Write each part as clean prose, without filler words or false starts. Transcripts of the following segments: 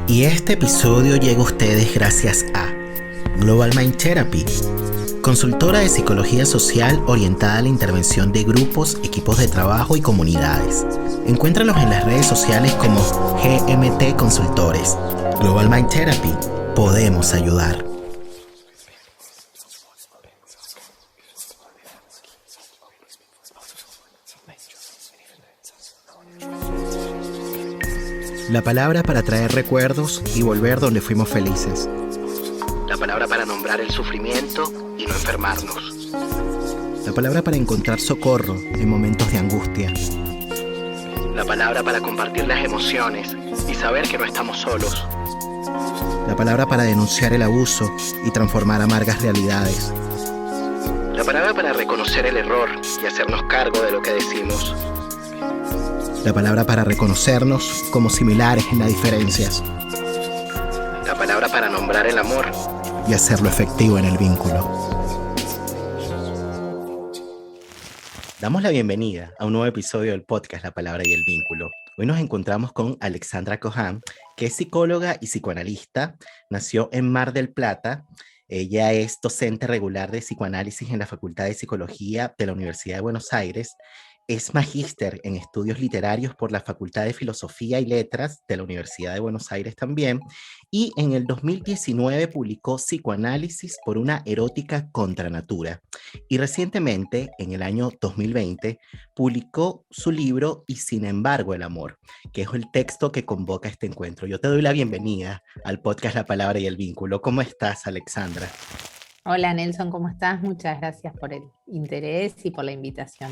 Y este episodio llega a ustedes gracias a Global Mind Therapy, consultora de psicología social orientada a la intervención de grupos, equipos de trabajo y comunidades. Encuéntralos en las redes sociales como GMT Consultores. Global Mind Therapy, podemos ayudar. La palabra para traer recuerdos y volver donde fuimos felices. La palabra para nombrar el sufrimiento y no enfermarnos. La palabra para encontrar socorro en momentos de angustia. La palabra para compartir las emociones y saber que no estamos solos. La palabra para denunciar el abuso y transformar amargas realidades. La palabra para reconocer el error y hacernos cargo de lo que decimos. La palabra para reconocernos como similares en las diferencias. La palabra para nombrar el amor y hacerlo efectivo en el vínculo. Damos la bienvenida a un nuevo episodio del podcast La Palabra y el Vínculo. Hoy nos encontramos con Alexandra Cohan, que es psicóloga y psicoanalista. Nació en Mar del Plata. Ella es docente regular de psicoanálisis en la Facultad de Psicología de la Universidad de Buenos Aires. Es magíster en estudios literarios por la Facultad de Filosofía y Letras de la Universidad de Buenos Aires también, y en el 2019 publicó Psicoanálisis por una erótica contra natura. Y recientemente, en el año 2020, publicó su libro Y sin embargo el amor, que es el texto que convoca este encuentro. Yo te doy la bienvenida al podcast La Palabra y el Vínculo. ¿Cómo estás, Alexandra? Hola Nelson, ¿cómo estás? Muchas gracias por el interés y por la invitación.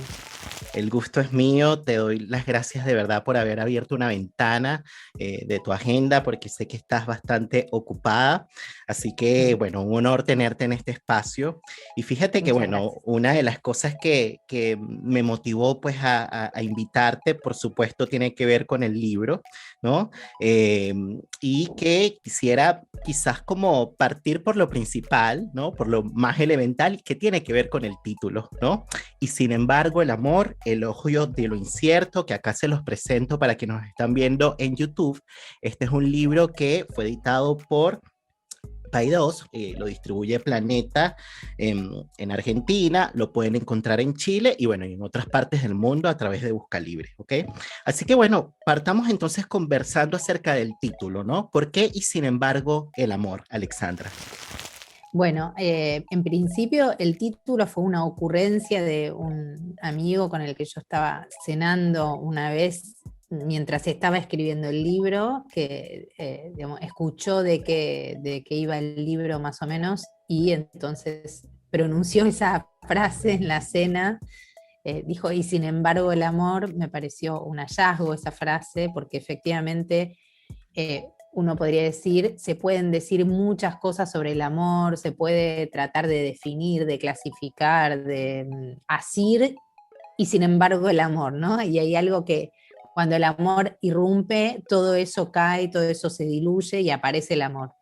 El gusto es mío, te doy las gracias de verdad por haber abierto una ventana de tu agenda, porque sé que estás bastante ocupada, así que bueno, un honor tenerte en este espacio. Y fíjate que Muchas bueno, gracias. una de las cosas que me motivó pues a invitarte, por supuesto, tiene que ver con el libro, ¿no? Y que quisiera quizás como partir por lo principal, ¿no? Por lo más elemental, que tiene que ver con el título, ¿no? Y sin embargo, el amor, elogio de lo incierto, que acá se los presento para que nos están viendo en YouTube. Este es un libro que fue editado por Paidós, lo distribuye Planeta en Argentina, lo pueden encontrar en Chile y bueno, y en otras partes del mundo a través de Buscalibre, ¿ok? Así que bueno, partamos entonces conversando acerca del título, ¿no? ¿Por qué y sin embargo el amor, Alexandra? Bueno, en principio el título fue una ocurrencia de un amigo con el que yo estaba cenando una vez mientras estaba escribiendo el libro, que digamos, escuchó de que iba el libro más o menos y entonces pronunció esa frase en la cena. Dijo, y sin embargo el amor, me pareció un hallazgo esa frase, porque efectivamente uno podría decir, se pueden decir muchas cosas sobre el amor, se puede tratar de definir, de clasificar, de asir, y sin embargo el amor, ¿no? Y hay algo que cuando el amor irrumpe, todo eso cae, todo eso se diluye y aparece el amor.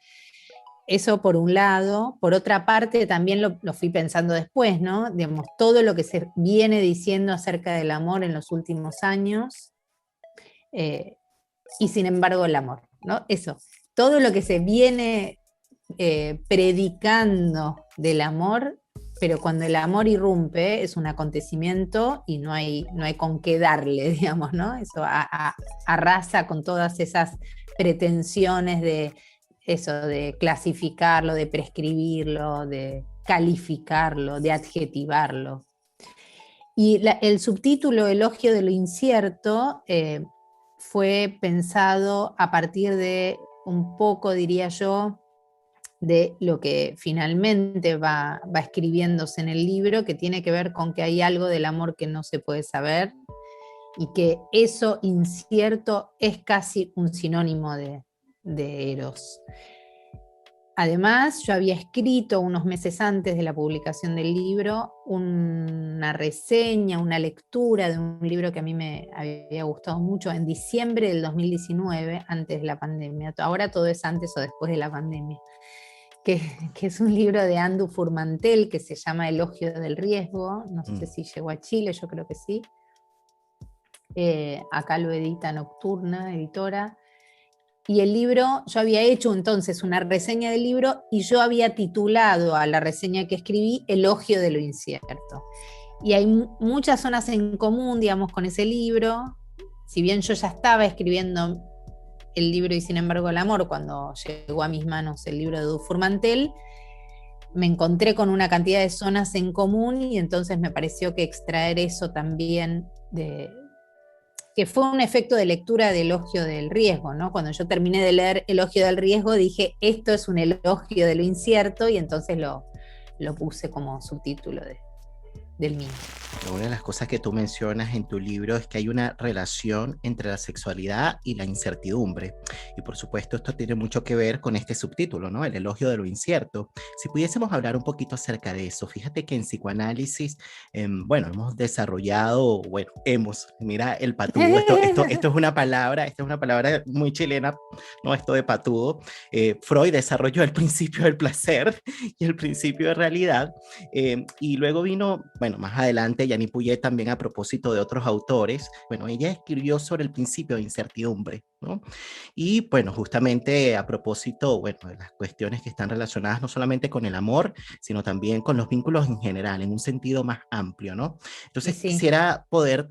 Eso por un lado. Por otra parte, también lo fui pensando después, ¿no? Digamos, todo lo que se viene diciendo acerca del amor en los últimos años, eh, y sin embargo el amor, ¿no? Eso, todo lo que se viene predicando del amor, pero cuando el amor irrumpe es un acontecimiento y no hay con qué darle, digamos, ¿no? Eso arrasa con todas esas pretensiones de eso, de clasificarlo, de prescribirlo, de calificarlo, de adjetivarlo. Y el subtítulo Elogio de lo incierto fue pensado a partir de un poco, diría yo, de lo que finalmente va escribiéndose en el libro, que tiene que ver con que hay algo del amor que no se puede saber y que eso incierto es casi un sinónimo de Eros. Además, yo había escrito unos meses antes de la publicación del libro una reseña, una lectura de un libro que a mí me había gustado mucho en diciembre del 2019, antes de la pandemia. Ahora todo es antes o después de la pandemia. Que es un libro de Andu Furmantel que se llama Elogio del Riesgo. No sé si llegó a Chile, yo creo que sí. Acá lo edita Nocturna, editora. Y el libro, yo había hecho entonces una reseña del libro y yo había titulado a la reseña que escribí Elogio de lo incierto. Y hay muchas zonas en común, digamos, con ese libro. Si bien yo ya estaba escribiendo el libro Y sin embargo el amor, cuando llegó a mis manos el libro de Dufour Mantel, me encontré con una cantidad de zonas en común y entonces me pareció que extraer eso también que fue un efecto de lectura de Elogio del Riesgo, ¿no? Cuando yo terminé de leer Elogio del Riesgo, dije, esto es un elogio de lo incierto, y entonces lo puse como subtítulo del mío. Una de las cosas que tú mencionas en tu libro es que hay una relación entre la sexualidad y la incertidumbre. Y por supuesto esto tiene mucho que ver con este subtítulo, ¿no? El elogio de lo incierto. Si pudiésemos hablar un poquito acerca de eso, fíjate que en psicoanálisis, bueno, hemos desarrollado, bueno, mira el patudo, esto es una palabra muy chilena, ¿no? Esto de patudo. Freud desarrolló el principio del placer y el principio de realidad, y luego vino, bueno, más adelante, Yanni Puyé también a propósito de otros autores, bueno, ella escribió sobre el principio de incertidumbre, ¿no? Y bueno, justamente a propósito, bueno, de las cuestiones que están relacionadas no solamente con el amor, sino también con los vínculos en general, en un sentido más amplio, ¿no? Entonces Sí. quisiera poder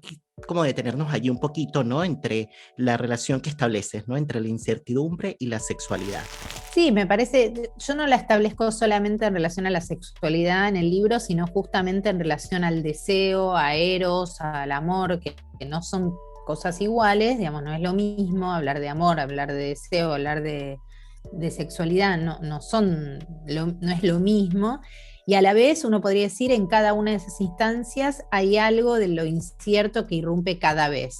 como detenernos allí un poquito, ¿no? Entre la relación que estableces, ¿no? Entre la incertidumbre y la sexualidad. Sí, me parece, yo no la establezco solamente en relación a la sexualidad en el libro, sino justamente en relación al deseo, a Eros, al amor, que no son cosas iguales, digamos, no es lo mismo hablar de amor, hablar de deseo, hablar de sexualidad, no no es lo mismo. Y a la vez uno podría decir en cada una de esas instancias hay algo de lo incierto que irrumpe cada vez.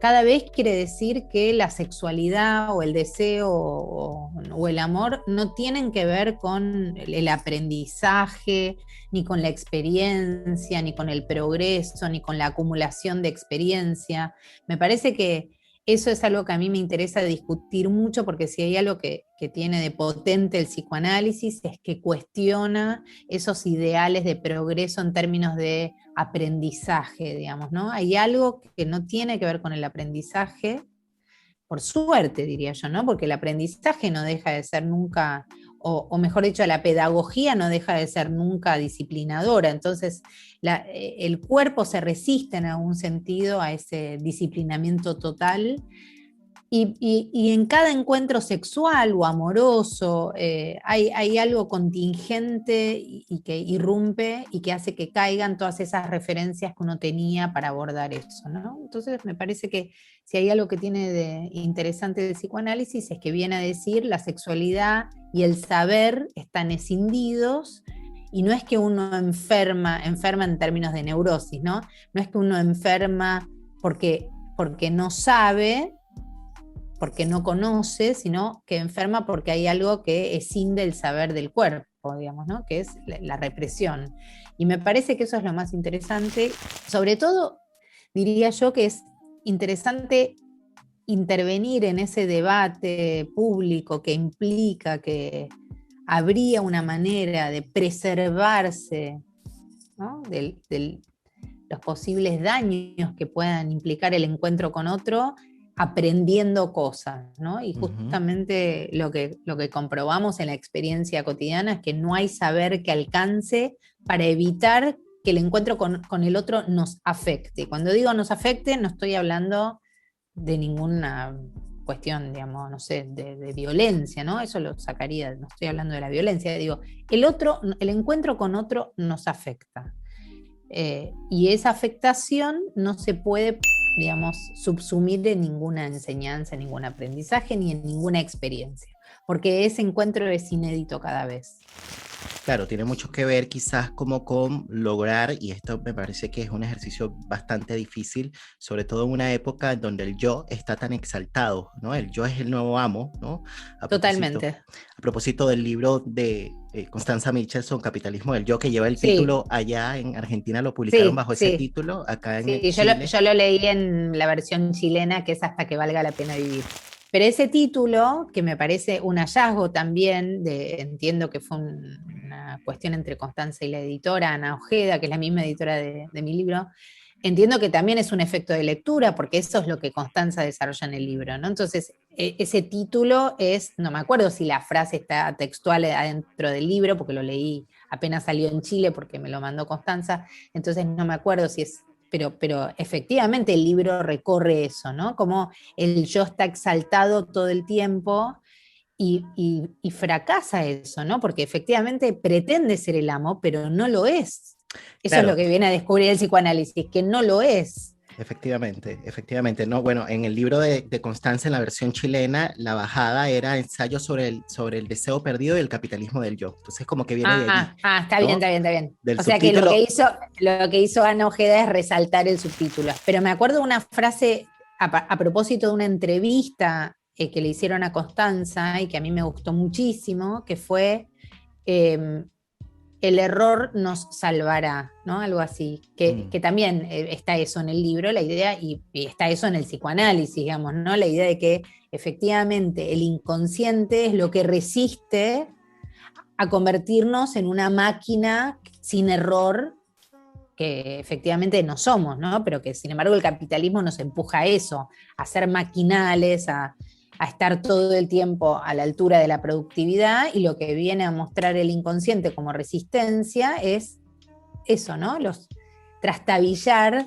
Cada vez quiere decir que la sexualidad o el deseo o el amor no tienen que ver con el aprendizaje, ni con la experiencia, ni con el progreso, ni con la acumulación de experiencia. Me parece que eso es algo que a mí me interesa discutir mucho, porque si hay algo que tiene de potente el psicoanálisis es que cuestiona esos ideales de progreso en términos de aprendizaje, digamos, ¿no? Hay algo que no tiene que ver con el aprendizaje, por suerte diría yo, ¿no? Porque el aprendizaje no deja de ser nunca, o mejor dicho, la pedagogía no deja de ser nunca disciplinadora. Entonces, el cuerpo se resiste en algún sentido a ese disciplinamiento total. Y en cada encuentro sexual o amoroso hay algo contingente y que irrumpe y que hace que caigan todas esas referencias que uno tenía para abordar eso, ¿no? Entonces me parece que si hay algo que tiene de interesante del psicoanálisis es que viene a decir la sexualidad y el saber están escindidos. Y no es que uno enferma en términos de neurosis, ¿no? No es que uno enferma porque no sabe, porque no conoce, sino que enferma porque hay algo que escinde el saber del cuerpo, digamos, ¿no? Que es la represión. Y me parece que eso es lo más interesante. Sobre todo, diría yo que es interesante intervenir en ese debate público que implica que habría una manera de preservarse, ¿no? de los posibles daños que puedan implicar el encuentro con otro, aprendiendo cosas, ¿no? Y justamente lo que comprobamos en la experiencia cotidiana es que no hay saber que alcance para evitar que el encuentro con el otro nos afecte. Cuando digo nos afecte, no estoy hablando de ninguna cuestión, digamos, no sé, de violencia, ¿no? Eso lo sacaría, no estoy hablando de la violencia, digo, el encuentro con otro nos afecta. Y esa afectación no se puede, digamos, subsumir en ninguna enseñanza, en ningún aprendizaje, ni en ninguna experiencia, porque ese encuentro es inédito cada vez. Claro, tiene mucho que ver quizás como con lograr, y esto me parece que es un ejercicio bastante difícil, sobre todo en una época en donde el yo está tan exaltado, ¿no? El yo es el nuevo amo, ¿no? Totalmente. A propósito del libro de Constanza Michelson, Capitalismo del Yo, que lleva el Sí. título allá en Argentina, lo publicaron Sí, bajo ese sí. título, acá en Sí, Chile. yo lo leí en la versión chilena, que es Hasta que valga la pena vivir. Pero ese título, que me parece un hallazgo también, entiendo que fue una cuestión entre Constanza y la editora, Ana Ojeda, que es la misma editora de mi libro, entiendo que también es un efecto de lectura, porque eso es lo que Constanza desarrolla en el libro, ¿no? Entonces, ese título es, no me acuerdo si la frase está textual adentro del libro, porque lo leí apenas salió en Chile, porque me lo mandó Constanza, entonces no me acuerdo si es, pero efectivamente el libro recorre eso, ¿no? Como el yo está exaltado todo el tiempo y fracasa eso, ¿no? Porque efectivamente pretende ser el amo, pero no lo es. Eso es lo Claro, que viene a descubrir el psicoanálisis, que no lo es. efectivamente, efectivamente. No, bueno, en el libro de Constanza, en la versión chilena, la bajada era ensayo sobre el deseo perdido y el capitalismo del yo. Entonces, como que viene de allí, Está bien, ¿no? está bien, está bien. Del O sea que subtítulo. lo que hizo Ana Ojeda es resaltar el subtítulo. Pero me acuerdo una frase a propósito de una entrevista que le hicieron a Constanza y que a mí me gustó muchísimo, que fue eh, el error nos salvará, ¿no? Algo así, Mm, que también está eso en el libro, la idea, y está eso en el psicoanálisis, digamos, ¿no? La idea de que efectivamente el inconsciente es lo que resiste a convertirnos en una máquina sin error, que efectivamente no somos, ¿no? Pero que sin embargo el capitalismo nos empuja a eso, a ser maquinales, a estar todo el tiempo a la altura de la productividad, y lo que viene a mostrar el inconsciente como resistencia es eso, ¿no? Los trastabillar,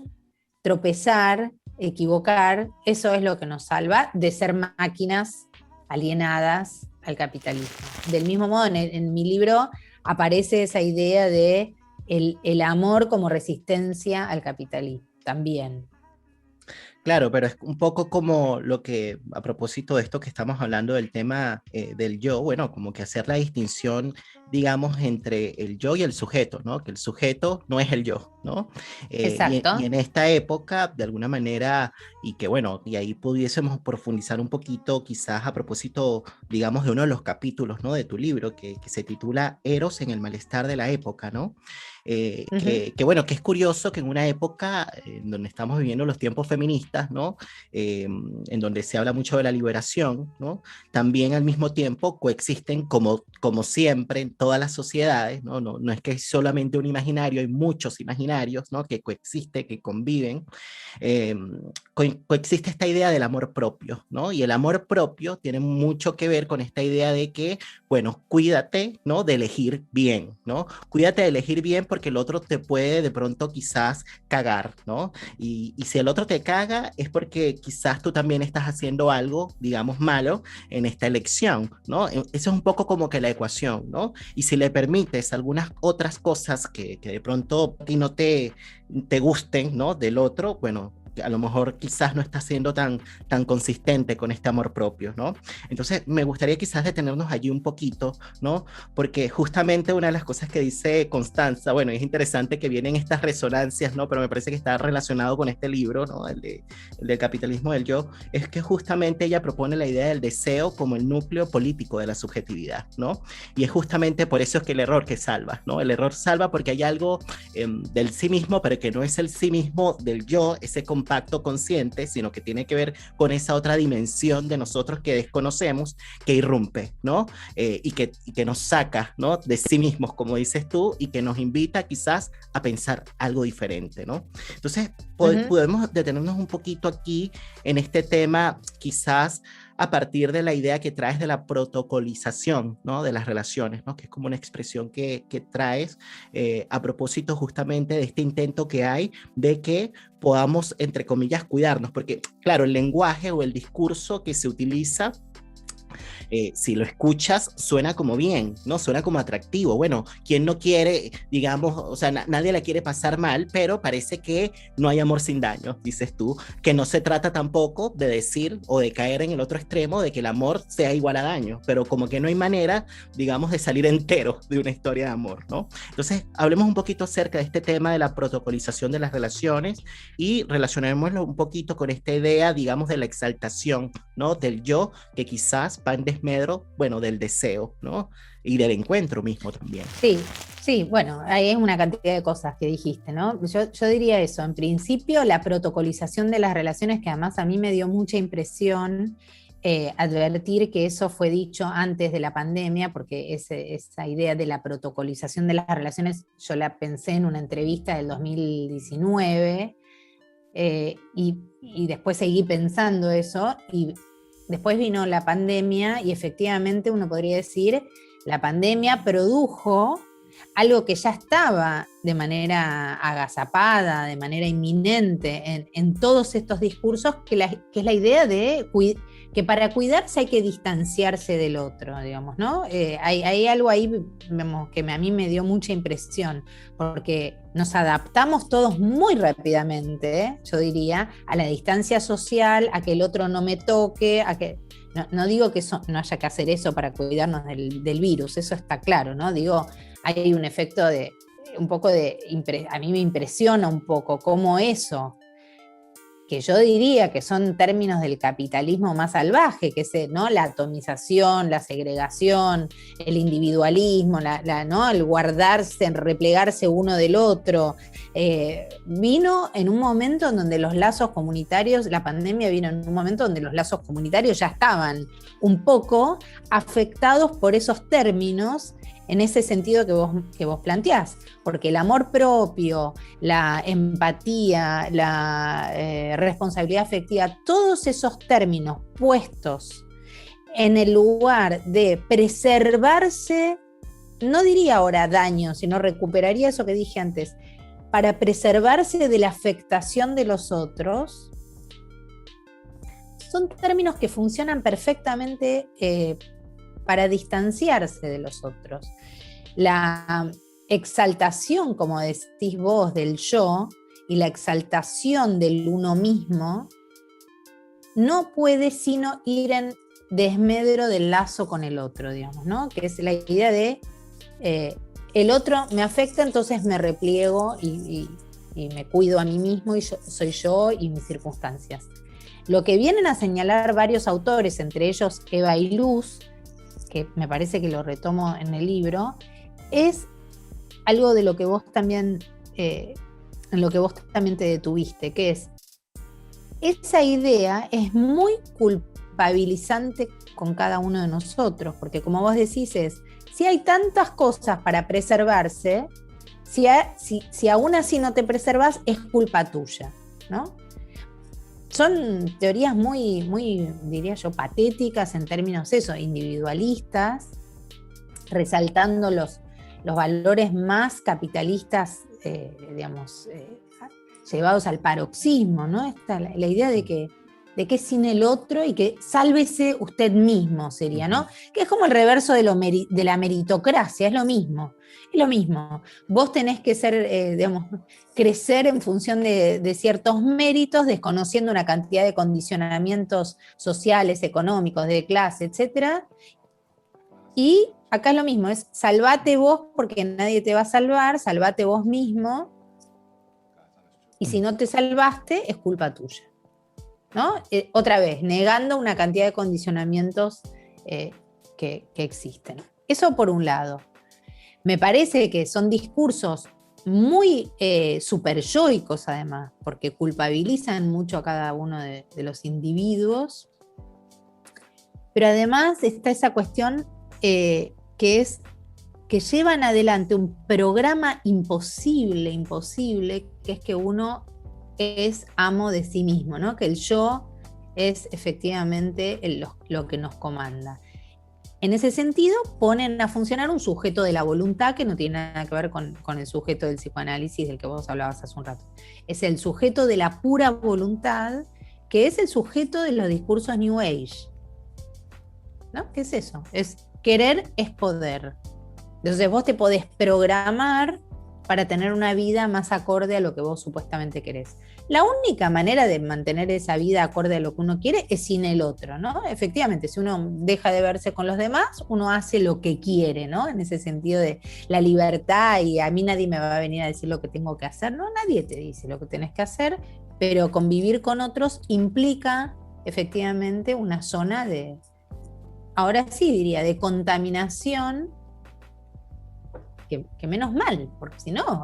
tropezar, equivocar, eso es lo que nos salva de ser máquinas alienadas al capitalismo. Del mismo modo, en mi libro aparece esa idea de el amor como resistencia al capitalismo, también. claro, pero es un poco como lo que, a propósito de esto que estamos hablando del tema del yo, bueno, como que hacer la distinción, digamos, entre el yo y el sujeto, ¿no? Que el sujeto no es el yo, ¿no? Y Exacto. en esta época, de alguna manera, y que bueno, y ahí pudiésemos profundizar un poquito, quizás a propósito, digamos, de uno de los capítulos, ¿no? De tu libro, que se titula Eros en el malestar de la época, ¿no? Uh -huh. Bueno, que es curioso que en una época en donde estamos viviendo los tiempos feministas, ¿no? En donde se habla mucho de la liberación, ¿no? También al mismo tiempo coexisten como siempre en todas las sociedades, ¿no? No es que es solamente un imaginario, hay muchos imaginarios, ¿no? Que coexisten, que conviven. Eh, Coexiste esta idea del amor propio, ¿no? Y el amor propio tiene mucho que ver con esta idea de que, bueno, cuídate, ¿no? De elegir bien, ¿no? Cuídate de elegir bien porque el otro te puede de pronto quizás cagar, ¿no? Y si el otro te caga es porque quizás tú también estás haciendo algo, digamos, malo en esta elección, ¿no? Eso es un poco como que la ecuación, ¿no? Y si le permites algunas otras cosas que de pronto a ti no te gusten, ¿no? Del otro, bueno, a lo mejor quizás no está siendo tan consistente con este amor propio, ¿no? Entonces, me gustaría quizás detenernos allí un poquito, ¿no? Porque justamente una de las cosas que dice Constanza, bueno, es interesante que vienen estas resonancias, ¿no? Pero me parece que está relacionado con este libro, ¿no? El del capitalismo del yo, es que justamente ella propone la idea del deseo como el núcleo político de la subjetividad, ¿no? Y es justamente por eso es que el error que salva, ¿no? El error salva porque hay algo del sí mismo, pero que no es el sí mismo del yo, ese compacto consciente, sino que tiene que ver con esa otra dimensión de nosotros que desconocemos, que irrumpe, ¿no? Y que nos saca, ¿no? De sí mismos, como dices tú, y que nos invita quizás a pensar algo diferente, ¿no? Entonces, Uh -huh. podemos detenernos un poquito aquí en este tema, quizás a partir de la idea que traes de la protocolización, ¿no? De las relaciones, ¿no? Que es como una expresión que traes a propósito justamente de este intento que hay de que podamos, entre comillas, cuidarnos, porque claro, el lenguaje o el discurso que se utiliza si lo escuchas, suena como bien, ¿no? Suena como atractivo. Bueno, ¿quién no quiere, digamos, o sea, nadie la quiere pasar mal, pero parece que no hay amor sin daño, dices tú, que no se trata tampoco de decir o de caer en el otro extremo de que el amor sea igual a daño, pero como que no hay manera, digamos, de salir entero de una historia de amor, ¿no? Entonces, hablemos un poquito acerca de este tema de la protocolización de las relaciones y relacionémoslo un poquito con esta idea, digamos, de la exaltación, ¿no? Del yo, que quizás va en desmedro, bueno, del deseo, ¿no? Y del encuentro mismo también. Sí, sí, bueno, hay una cantidad de cosas que dijiste, ¿no? Yo diría eso, en principio la protocolización de las relaciones, que además a mí me dio mucha impresión advertir que eso fue dicho antes de la pandemia, porque esa idea de la protocolización de las relaciones yo la pensé en una entrevista del 2019, y después seguí pensando eso, y después vino la pandemia y efectivamente uno podría decir, la pandemia produjo algo que ya estaba de manera agazapada, de manera inminente en todos estos discursos, que es la idea de que para cuidarse hay que distanciarse del otro, digamos, ¿no? Hay algo ahí, vemos, que a mí me dio mucha impresión, porque nos adaptamos todos muy rápidamente, yo diría, a la distancia social, a que el otro no me toque, a que... No digo que no haya que hacer eso para cuidarnos del virus, eso está claro, ¿no? Digo, hay un efecto de, un poco de, a mí me impresiona un poco cómo eso, que yo diría que son términos del capitalismo más salvaje, que es, ¿no?, la atomización, la segregación, el individualismo, ¿no?, el guardarse, en replegarse uno del otro, vino en un momento en donde los lazos comunitarios, la pandemia vino en un momento donde los lazos comunitarios ya estaban un poco afectados por esos términos, en ese sentido que vos planteás, porque el amor propio, la empatía, la responsabilidad afectiva, todos esos términos puestos en el lugar de preservarse, no diría ahora daño, sino recuperaría eso que dije antes, para preservarse de la afectación de los otros, son términos que funcionan perfectamente para distanciarse de los otros. La exaltación, como decís vos, del yo y la exaltación del uno mismo no puede sino ir en desmedro del lazo con el otro, digamos, ¿no? Que es la idea de el otro me afecta, entonces me repliego y me cuido a mí mismo y soy yo y mis circunstancias. Lo que vienen a señalar varios autores, entre ellos Eva y Luz, que me parece que lo retomo en el libro, es algo de lo que vos también, en lo que vos también te detuviste, que es, esa idea es muy culpabilizante con cada uno de nosotros, porque como vos decís si hay tantas cosas para preservarse, si aún así no te preservas, es culpa tuya, ¿no? Son teorías muy, muy, diría yo, patéticas en términos individualistas, resaltando los valores más capitalistas, digamos, llevados al paroxismo, ¿no? La idea de que sin el otro y que sálvese usted mismo sería, ¿no? Que es como el reverso de la meritocracia, es lo mismo. Es lo mismo. Vos tenés que ser, digamos, crecer en función de ciertos méritos, desconociendo una cantidad de condicionamientos sociales, económicos, de clase, etc. Y acá es lo mismo, es salvate vos porque nadie te va a salvar, salvate vos mismo, y si no te salvaste, es culpa tuya, ¿no? Otra vez, negando una cantidad de condicionamientos que existen. Eso por un lado. Me parece que son discursos muy superyoicos además, porque culpabilizan mucho a cada uno de los individuos, pero además está esa cuestión que es que llevan adelante un programa imposible, que es que uno es amo de sí mismo, ¿no? Que el yo es efectivamente lo que nos comanda. En ese sentido, ponen a funcionar un sujeto de la voluntad que no tiene nada que ver con el sujeto del psicoanálisis del que vos hablabas hace un rato. Es el sujeto de la pura voluntad, que es el sujeto de los discursos New Age, ¿no? ¿Qué es eso? Es querer es poder. Entonces vos te podés programar para tener una vida más acorde a lo que vos supuestamente querés. La única manera de mantener esa vida acorde a lo que uno quiere es sin el otro, ¿no? Efectivamente, si uno deja de verse con los demás, uno hace lo que quiere, ¿no? En ese sentido de la libertad, y a mí nadie me va a venir a decir lo que tengo que hacer, ¿no? Nadie te dice lo que tenés que hacer, pero convivir con otros implica efectivamente una zona de, ahora sí diría, de contaminación, que menos mal, porque si no,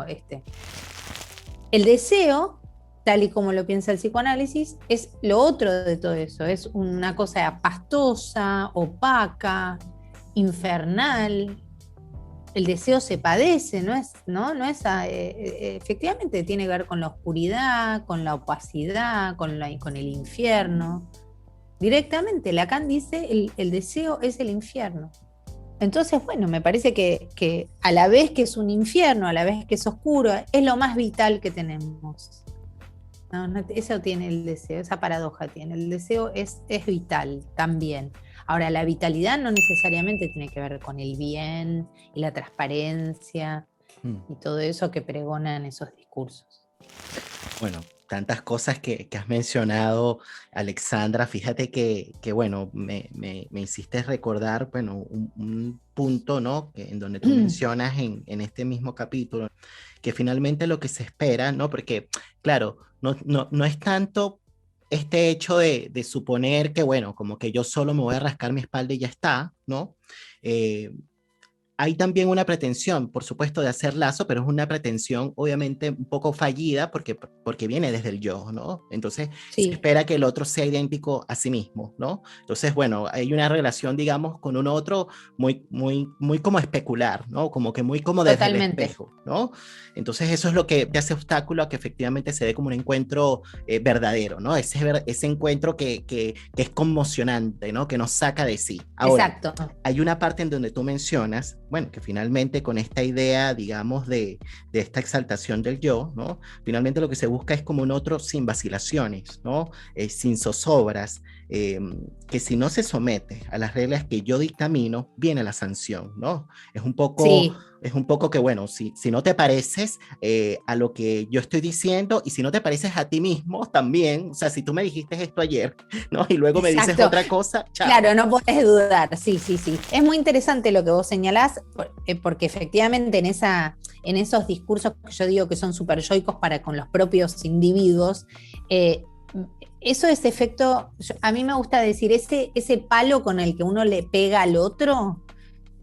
el deseo, tal y como lo piensa el psicoanálisis, es lo otro de todo eso, es una cosa pastosa, opaca, infernal, el deseo se padece, no es efectivamente tiene que ver con la oscuridad, con la opacidad, con el infierno. Directamente, Lacan dice el deseo es el infierno. Entonces, bueno, me parece que a la vez que es un infierno, a la vez que es oscuro, es lo más vital que tenemos. Eso tiene el deseo, esa paradoja tiene. El deseo es vital también. Ahora, la vitalidad no necesariamente tiene que ver con el bien y la transparencia y todo eso que pregonan esos discursos. Bueno, tantas cosas que has mencionado, Alexandra. Fíjate que bueno, me hiciste recordar, bueno, un punto, ¿no? En donde tú mencionas en este mismo capítulo, que finalmente lo que se espera, ¿no? Porque, claro, no es tanto este hecho de suponer que, bueno, como que yo solo me voy a rascar mi espalda y ya está, ¿no? Hay también una pretensión, por supuesto, de hacer lazo, pero es una pretensión obviamente un poco fallida porque viene desde el yo, ¿no? Entonces Sí. se espera que el otro sea idéntico a sí mismo, ¿no? Entonces, bueno, hay una relación, digamos, con un otro muy como especular, ¿no? Como que muy como desde el espejo, ¿no? Entonces eso es lo que hace obstáculo a que efectivamente se dé como un encuentro verdadero, ¿no? Ese encuentro que es conmocionante, ¿no? Que nos saca de sí. Ahora, exacto. Hay una parte en donde tú mencionas, bueno, que finalmente con esta idea, digamos, de esta exaltación del yo, ¿no? Finalmente lo que se busca es como un otro sin vacilaciones, ¿no? Sin zozobras, que si no se somete a las reglas que yo dictamino, viene la sanción, ¿no? Es un poco que, bueno, si no te pareces a lo que yo estoy diciendo y si no te pareces a ti mismo también, o sea, si tú me dijiste esto ayer, ¿no? Y luego me dices otra cosa, chao. Claro, no podés dudar, sí. Es muy interesante lo que vos señalás, porque efectivamente en esos discursos que yo digo que son super yoicos para con los propios individuos, eso es efecto, a mí me gusta decir, ese palo con el que uno le pega al otro,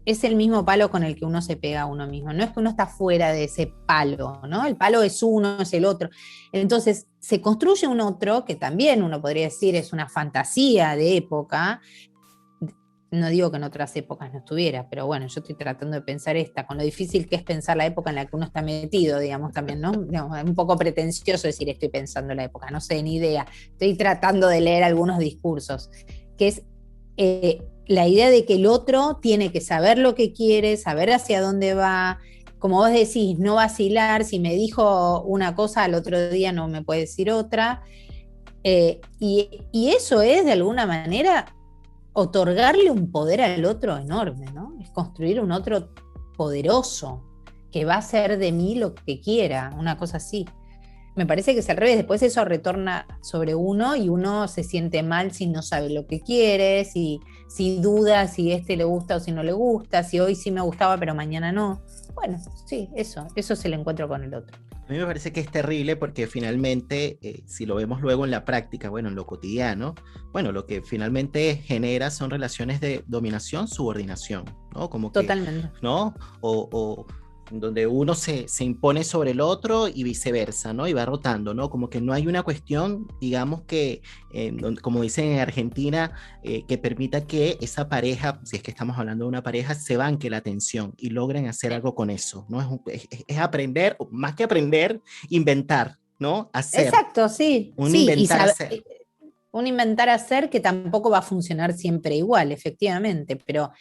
es el mismo palo con el que uno se pega a uno mismo. No es que uno está fuera de ese palo, ¿no? El palo es uno, es el otro. Entonces, se construye un otro que también uno podría decir es una fantasía de época. No digo que en otras épocas no estuviera, pero bueno, yo estoy tratando de pensar esta, con lo difícil que es pensar la época en la que uno está metido, digamos, también, ¿no? Digamos, es un poco pretencioso decir estoy pensando en la época, no sé, ni idea. Estoy tratando de leer algunos discursos, que es la idea de que el otro tiene que saber lo que quiere, saber hacia dónde va, como vos decís, no vacilar, si me dijo una cosa al otro día no me puede decir otra, y eso es de alguna manera otorgarle un poder al otro enorme, ¿no? Es construir un otro poderoso que va a hacer de mí lo que quiera, una cosa así. Me parece que es al revés, después eso retorna sobre uno y uno se siente mal si no sabe lo que quiere, si duda si le gusta o si no le gusta, si hoy sí me gustaba pero mañana no. Bueno, sí, eso es el encuentro con el otro. A mí me parece que es terrible porque finalmente, si lo vemos luego en la práctica, bueno, en lo cotidiano, bueno, lo que finalmente genera son relaciones de dominación, subordinación, ¿no? Como que, totalmente, ¿no? O donde uno se impone sobre el otro y viceversa, ¿no? Y va rotando, ¿no? Como que no hay una cuestión, digamos que, como dicen en Argentina, que permita que esa pareja, si es que estamos hablando de una pareja, se banque la tensión y logren hacer algo con eso, ¿no? Es aprender, más que aprender, inventar, ¿no? Hacer. Exacto, sí. Un inventar hacer. Un inventar hacer que tampoco va a funcionar siempre igual, efectivamente, pero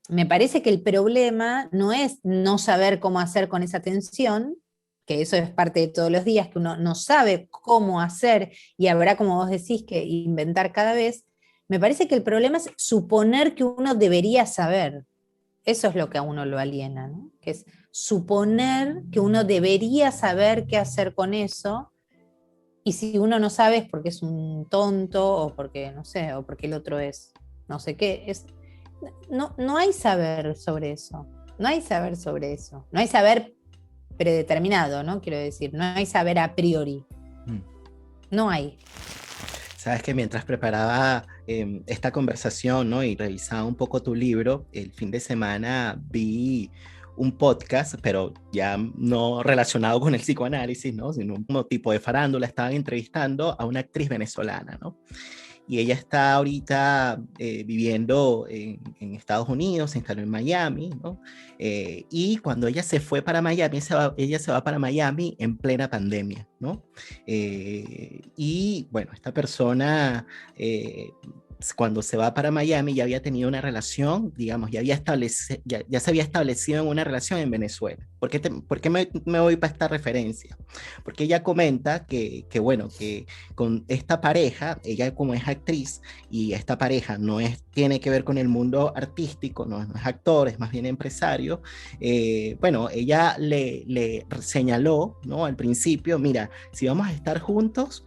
me parece que el problema no es no saber cómo hacer con esa tensión, que eso es parte de todos los días, que uno no sabe cómo hacer y habrá, como vos decís, que inventar cada vez. Me parece que el problema es suponer que uno debería saber. Eso es lo que a uno lo aliena, ¿no? Que es suponer que uno debería saber qué hacer con eso. Y si uno no sabe es porque es un tonto o porque, no sé, o porque el otro es no sé qué. No hay saber sobre eso. No hay saber sobre eso. No hay saber predeterminado, ¿no? Quiero decir, no hay saber a priori. No hay. Sabes que mientras preparaba esta conversación, ¿no? Y revisaba un poco tu libro, el fin de semana vi un podcast, pero ya no relacionado con el psicoanálisis, ¿no? Sino un tipo de farándula, estaban entrevistando a una actriz venezolana, ¿no? y ella está ahorita viviendo en Estados Unidos, se instaló en Miami, ¿no? Y cuando ella se fue para Miami, ella se va para Miami en plena pandemia, ¿no? Y bueno, esta persona cuando se va para Miami ya había tenido una relación, digamos, ya se había establecido en una relación en Venezuela. ¿Por qué me voy para esta referencia? Porque ella comenta bueno, que con esta pareja, ella como es actriz, y esta pareja tiene que ver con el mundo artístico, no es actor, es más bien empresario, bueno, ella le señaló, ¿no? Al principio, mira, si vamos a estar juntos,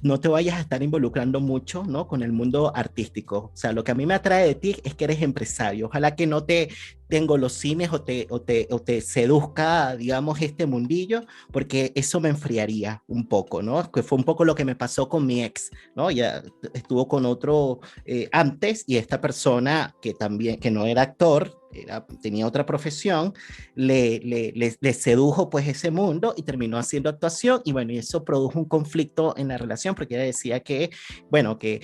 no te vayas a estar involucrando mucho, ¿no? Con el mundo artístico. O sea, lo que a mí me atrae de ti es que eres empresario. Ojalá que no te los cines o te seduzca, digamos, este mundillo, porque eso me enfriaría un poco, ¿no? Que fue un poco lo que me pasó con mi ex, ¿no? Ya estuvo con otro antes, y esta persona que también, que no era actor, tenía otra profesión, le sedujo pues ese mundo y terminó haciendo actuación, y bueno, y eso produjo un conflicto en la relación, porque ella decía que, bueno, que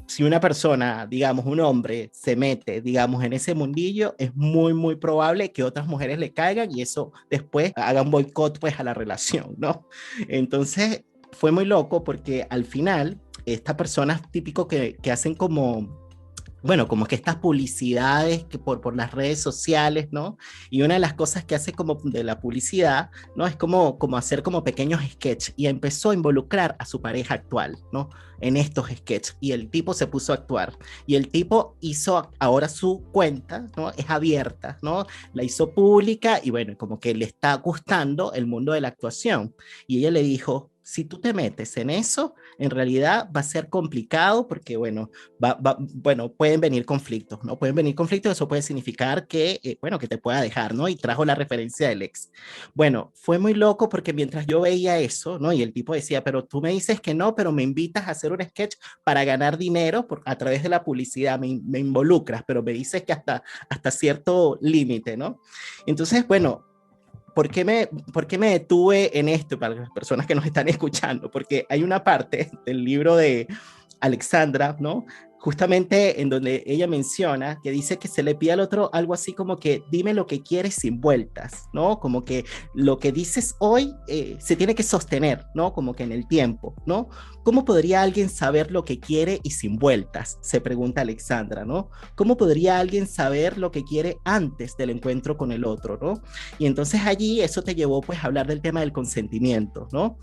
si una persona, digamos, un hombre se mete, digamos, en ese mundillo, es muy, muy probable que otras mujeres le caigan y eso después haga un boicot, pues, a la relación, ¿no? Entonces, fue muy loco porque al final, estas personas típico que hacen como bueno, como que estas publicidades que por las redes sociales, ¿no? Y una de las cosas que hace como de la publicidad, ¿no? Es como hacer como pequeños sketches, y empezó a involucrar a su pareja actual, ¿no? En estos sketches, y el tipo se puso a actuar, y el tipo hizo ahora su cuenta, ¿no? Es abierta, ¿no? La hizo pública, y bueno, como que le está gustando el mundo de la actuación, y ella le dijo, si tú te metes en eso, en realidad va a ser complicado porque, bueno, bueno, pueden venir conflictos, ¿no? Pueden venir conflictos, eso puede significar que, bueno, que te pueda dejar, ¿no? Y trajo la referencia del ex. Bueno, fue muy loco porque mientras yo veía eso, ¿no? Y el tipo decía, pero tú me dices que no, pero me invitas a hacer un sketch para ganar dinero a través de la publicidad, me involucras, pero me dices que hasta cierto límite, ¿no? Entonces, bueno, ¿por qué me detuve en esto para las personas que nos están escuchando? Porque hay una parte del libro de Alexandra, ¿no? Justamente en donde ella menciona que dice que se le pide al otro algo así como que dime lo que quieres sin vueltas, ¿no? Como que lo que dices hoy se tiene que sostener, ¿no? Como que en el tiempo, ¿no? ¿Cómo podría alguien saber lo que quiere y sin vueltas? Se pregunta Alexandra, ¿no? ¿Cómo podría alguien saber lo que quiere antes del encuentro con el otro, ¿no? Y entonces allí eso te llevó pues a hablar del tema del consentimiento, ¿no?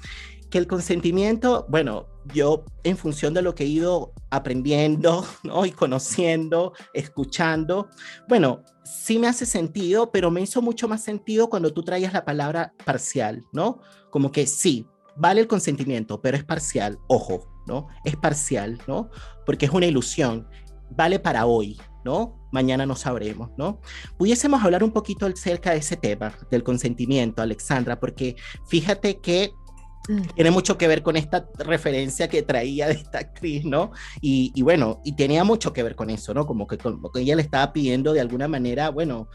Que el consentimiento, bueno, yo en función de lo que he ido aprendiendo, ¿no? Y conociendo, escuchando, bueno, sí me hace sentido, pero me hizo mucho más sentido cuando tú traías la palabra parcial, ¿no? Como que sí, vale el consentimiento, pero es parcial, ojo, ¿no? Es parcial, ¿no? Porque es una ilusión, vale para hoy, ¿no? Mañana no sabremos, ¿no? Pudiésemos hablar un poquito acerca de ese tema, del consentimiento, Alexandra, porque fíjate que tiene mucho que ver con esta referencia que traía de esta actriz, ¿no? Bueno, y tenía mucho que ver con eso, ¿no? Como que ella le estaba pidiendo de alguna manera, bueno,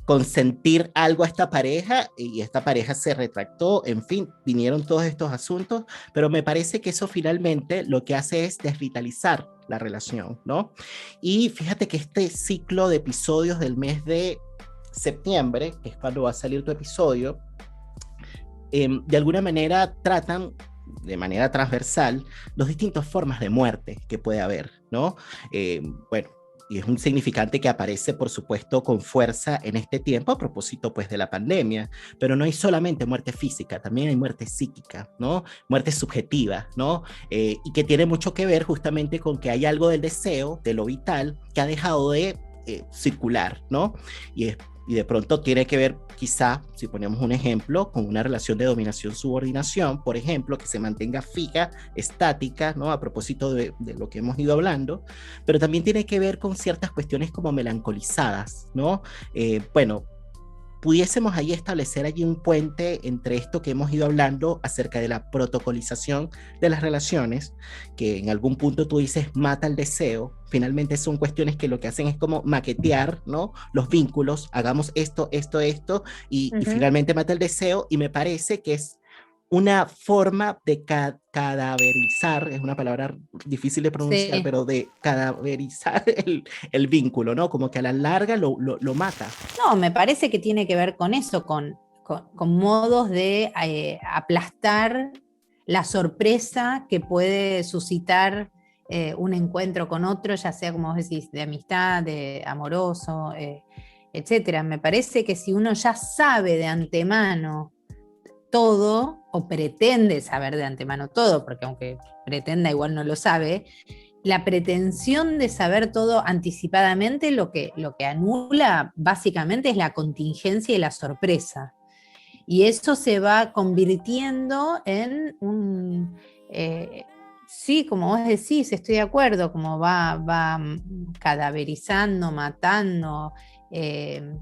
consentir algo a esta pareja, y esta pareja se retractó, en fin, vinieron todos estos asuntos, pero me parece que eso finalmente lo que hace es desvitalizar la relación, ¿no? Y fíjate que este ciclo de episodios del mes de septiembre, que es cuando va a salir tu episodio, de alguna manera tratan de manera transversal las distintas formas de muerte que puede haber, ¿no? Bueno, y es un significante que aparece, por supuesto, con fuerza en este tiempo a propósito, pues, de la pandemia, pero no hay solamente muerte física, también hay muerte psíquica, ¿no? Muerte subjetiva, ¿no? Y que tiene mucho que ver justamente con que hay algo del deseo, de lo vital, que ha dejado de circular, ¿no? Y de pronto tiene que ver, quizá, si ponemos un ejemplo, con una relación de dominación-subordinación, por ejemplo, que se mantenga fija, estática, ¿no? A propósito de lo que hemos ido hablando, pero también tiene que ver con ciertas cuestiones como melancolizadas, ¿no? Bueno, pudiésemos ahí establecer allí un puente entre esto que hemos ido hablando acerca de la protocolización de las relaciones, que en algún punto tú dices mata el deseo. Finalmente son cuestiones que lo que hacen es como maquetear, ¿no? Los vínculos, hagamos esto, y finalmente mata el deseo, y me parece que es una forma de cadaverizar, es una palabra difícil de pronunciar, Sí. pero de cadaverizar el vínculo, ¿no? Como que a la larga lo mata. No, me parece que tiene que ver con eso, con modos de aplastar la sorpresa que puede suscitar un encuentro con otro, ya sea, como vos decís, de amistad, de amoroso, etcétera. Me parece que si uno ya sabe de antemano todo, o pretende saber de antemano todo, porque aunque pretenda igual no lo sabe, la pretensión de saber todo anticipadamente lo que anula básicamente es la contingencia y la sorpresa. Y eso se va convirtiendo en un... sí, como vos decís, estoy de acuerdo, como va cadaverizando, matando, eh,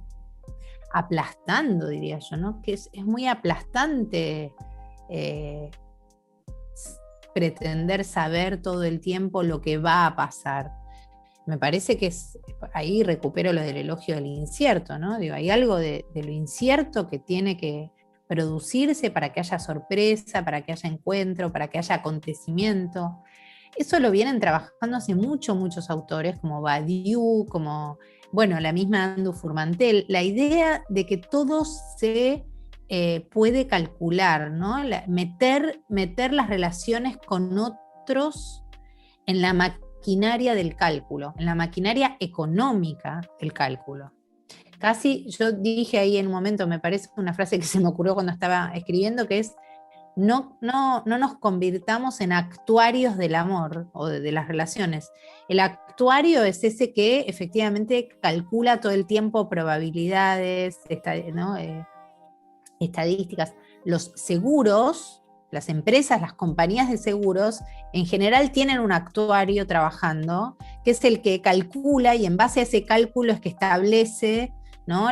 aplastando, diría yo, ¿no? Que es muy aplastante eh, pretender saber todo el tiempo lo que va a pasar. Me parece que ahí recupero lo del elogio del incierto, ¿no? Digo, hay algo de lo incierto que tiene que producirse para que haya sorpresa, para que haya encuentro, para que haya acontecimiento. Eso lo vienen trabajando hace muchos autores, como Badiou, como, bueno, la misma Andu Furmantel, la idea de que todo se puede calcular, ¿no? Meter las relaciones con otros en la maquinaria del cálculo, en la maquinaria económica del cálculo. Casi yo dije ahí en un momento, me parece una frase que se me ocurrió cuando estaba escribiendo, que es, no nos convirtamos en actuarios del amor o de las relaciones. El actuario es ese que efectivamente calcula todo el tiempo probabilidades, ¿no? Estadísticas. Los seguros, las empresas, las compañías de seguros, en general tienen un actuario trabajando, que es el que calcula y en base a ese cálculo es que establece, ¿no?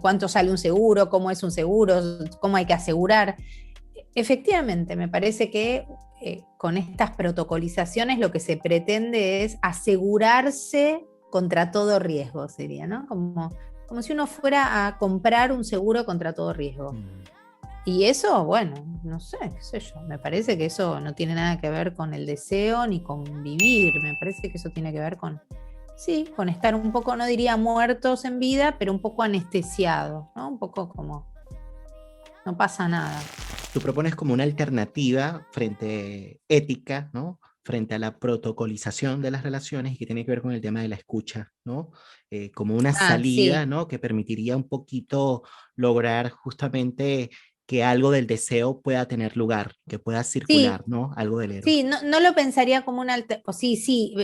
Cuánto sale un seguro, cómo es un seguro, cómo hay que asegurar. Efectivamente, me parece que con estas protocolizaciones lo que se pretende es asegurarse contra todo riesgo, sería, ¿no? Como si uno fuera a comprar un seguro contra todo riesgo. Y eso, bueno, no sé, qué sé yo, me parece que eso no tiene nada que ver con el deseo ni con vivir, me parece que eso tiene que ver con, sí, con estar un poco, no diría muertos en vida, pero un poco anestesiados, ¿no? Un poco como, no pasa nada. Tú propones como una alternativa frente ética, ¿no? Frente a la protocolización de las relaciones y que tiene que ver con el tema de la escucha, ¿no? Como una Ah, salida, sí, ¿no? Que permitiría un poquito lograr justamente que algo del deseo pueda tener lugar, que pueda sí, circular, ¿no? Algo del sí, eros. no lo pensaría como una sí, sí,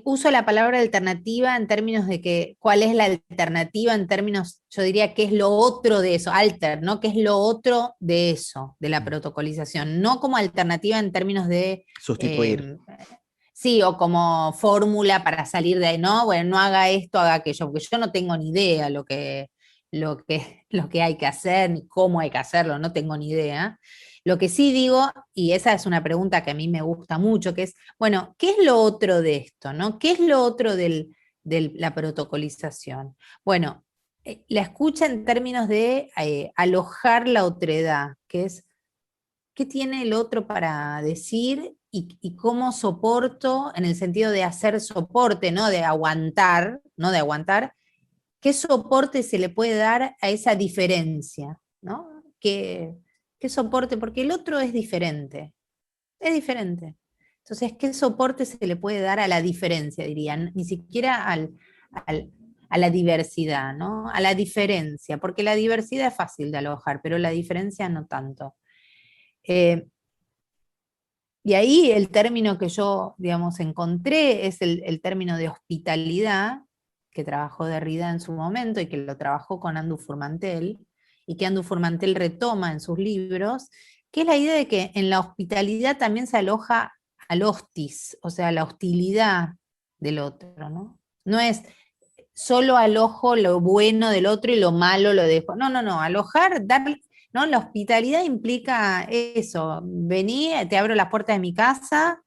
uso la palabra alternativa en términos de que cuál es la alternativa en términos, yo diría, qué es lo otro de eso, alter, ¿no? ¿Qué es lo otro de eso, de la Mm. protocolización? No como alternativa en términos de, Sustituir. eh, sí, o como fórmula para salir de ahí, no, bueno, no haga esto, haga aquello, porque yo no tengo ni idea lo que hay que hacer, ni cómo hay que hacerlo, no tengo ni idea. Lo que sí digo, y esa es una pregunta que a mí me gusta mucho, que es, bueno, ¿qué es lo otro de esto, no? ¿Qué es lo otro de la protocolización? Bueno, la escucha en términos de alojar la otredad, que es qué tiene el otro para decir y cómo soporto, en el sentido de hacer soporte, ¿no? De aguantar, ¿no? De aguantar, ¿qué soporte se le puede dar a esa diferencia, ¿no? ¿Qué soporte? Porque el otro es diferente, es diferente. Entonces, ¿qué soporte se le puede dar a la diferencia, dirían? Ni siquiera al- a la diversidad, ¿no? A la diferencia, porque la diversidad es fácil de alojar, pero la diferencia no tanto. Eh, y ahí el término que yo, digamos, encontré es el término de hospitalidad, que trabajó Derrida en su momento y que lo trabajó con Andu Furmantel, y que Andu Furmantel retoma en sus libros, que es la idea de que en la hospitalidad también se aloja al hostis, o sea, la hostilidad del otro, ¿no? No es solo alojo lo bueno del otro y lo malo lo dejo. No, no, no, alojar, dar, ¿no? La hospitalidad implica eso, vení, te abro las puertas de mi casa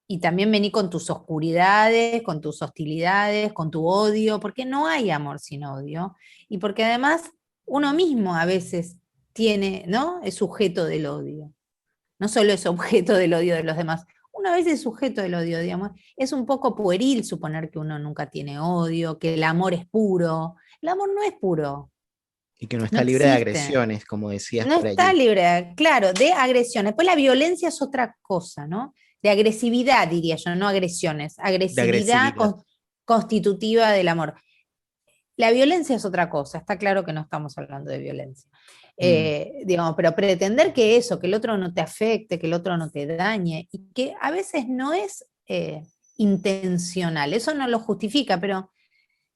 y también vení con tus oscuridades, con tus hostilidades, con tu odio, porque no hay amor sin odio y porque además uno mismo a veces tiene, ¿no? Es sujeto del odio. No solo es objeto del odio de los demás. Una vez es sujeto del odio, digamos. Es un poco pueril suponer que uno nunca tiene odio, que el amor es puro. El amor no es puro, Y que no no está libre de existe. agresiones, como decías No por está allí. libre, claro, de agresiones. Pues la violencia es otra cosa, ¿no? De agresividad, diría yo, no agresiones. De Agresividad agresividad. constitutiva del amor. La violencia es otra cosa, está claro que no estamos hablando de violencia. Mm. Digamos, pero pretender que eso, que el otro no te afecte, que el otro no te dañe, y que a veces no es intencional, eso no lo justifica, pero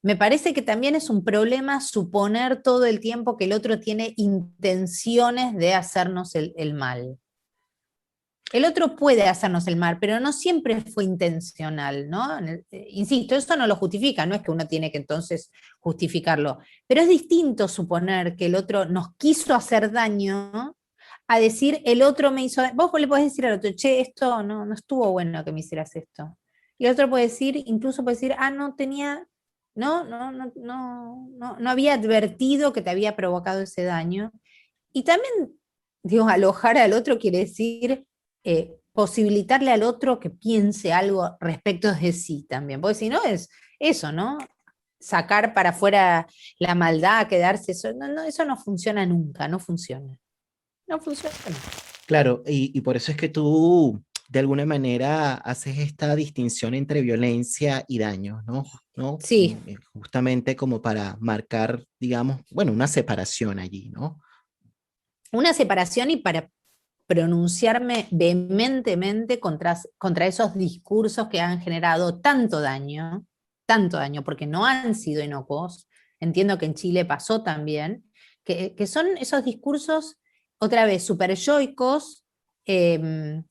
me parece que también es un problema suponer todo el tiempo que el otro tiene intenciones de hacernos el mal. El otro puede hacernos el mal, pero no siempre fue intencional, ¿no? Insisto, eso no lo justifica, no es que uno tiene que entonces justificarlo, pero es distinto suponer que el otro nos quiso hacer daño a decir el otro me hizo daño. Vos le podés decir al otro, che, esto no estuvo bueno que me hicieras esto. Y el otro puede decir, incluso puede decir, no tenía, no había advertido que te había provocado ese daño. Y también, digo, alojar al otro quiere decir posibilitarle al otro que piense algo respecto de sí también, porque si no es eso, ¿no? Sacar para afuera la maldad, quedarse, eso no funciona nunca, no funciona. No funciona. Claro, y por eso es que tú de alguna manera haces esta distinción entre violencia y daño, ¿no? ¿No? Sí, Justamente como para marcar, digamos, bueno, una separación allí, ¿no? una separación y para pronunciarme vehementemente contra esos discursos que han generado tanto daño, porque no han sido inocuos. Entiendo que en Chile pasó también, que son esos discursos, otra vez, super yoicos, me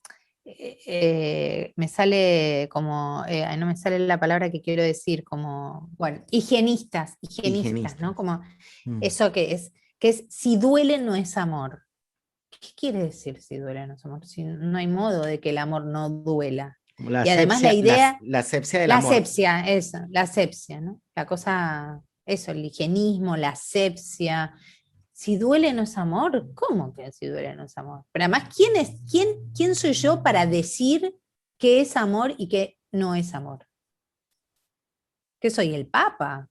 sale como, no me sale la palabra que quiero decir, como, bueno, higienistas, Higienista. ¿no? Como Mm. eso que es si duele no es amor. ¿Qué quiere decir si duele no es amor? Si no hay modo de que el amor no duela. Como la Y además la asepsia, idea, la asepsia del la amor. asepsia, eso, la asepsia, ¿no? La cosa, eso, el higienismo, la asepsia. Si duele no es amor, ¿cómo que si duele no es amor? Pero además, ¿quién soy yo para decir qué es amor y qué no es amor? ¿Que soy el Papa?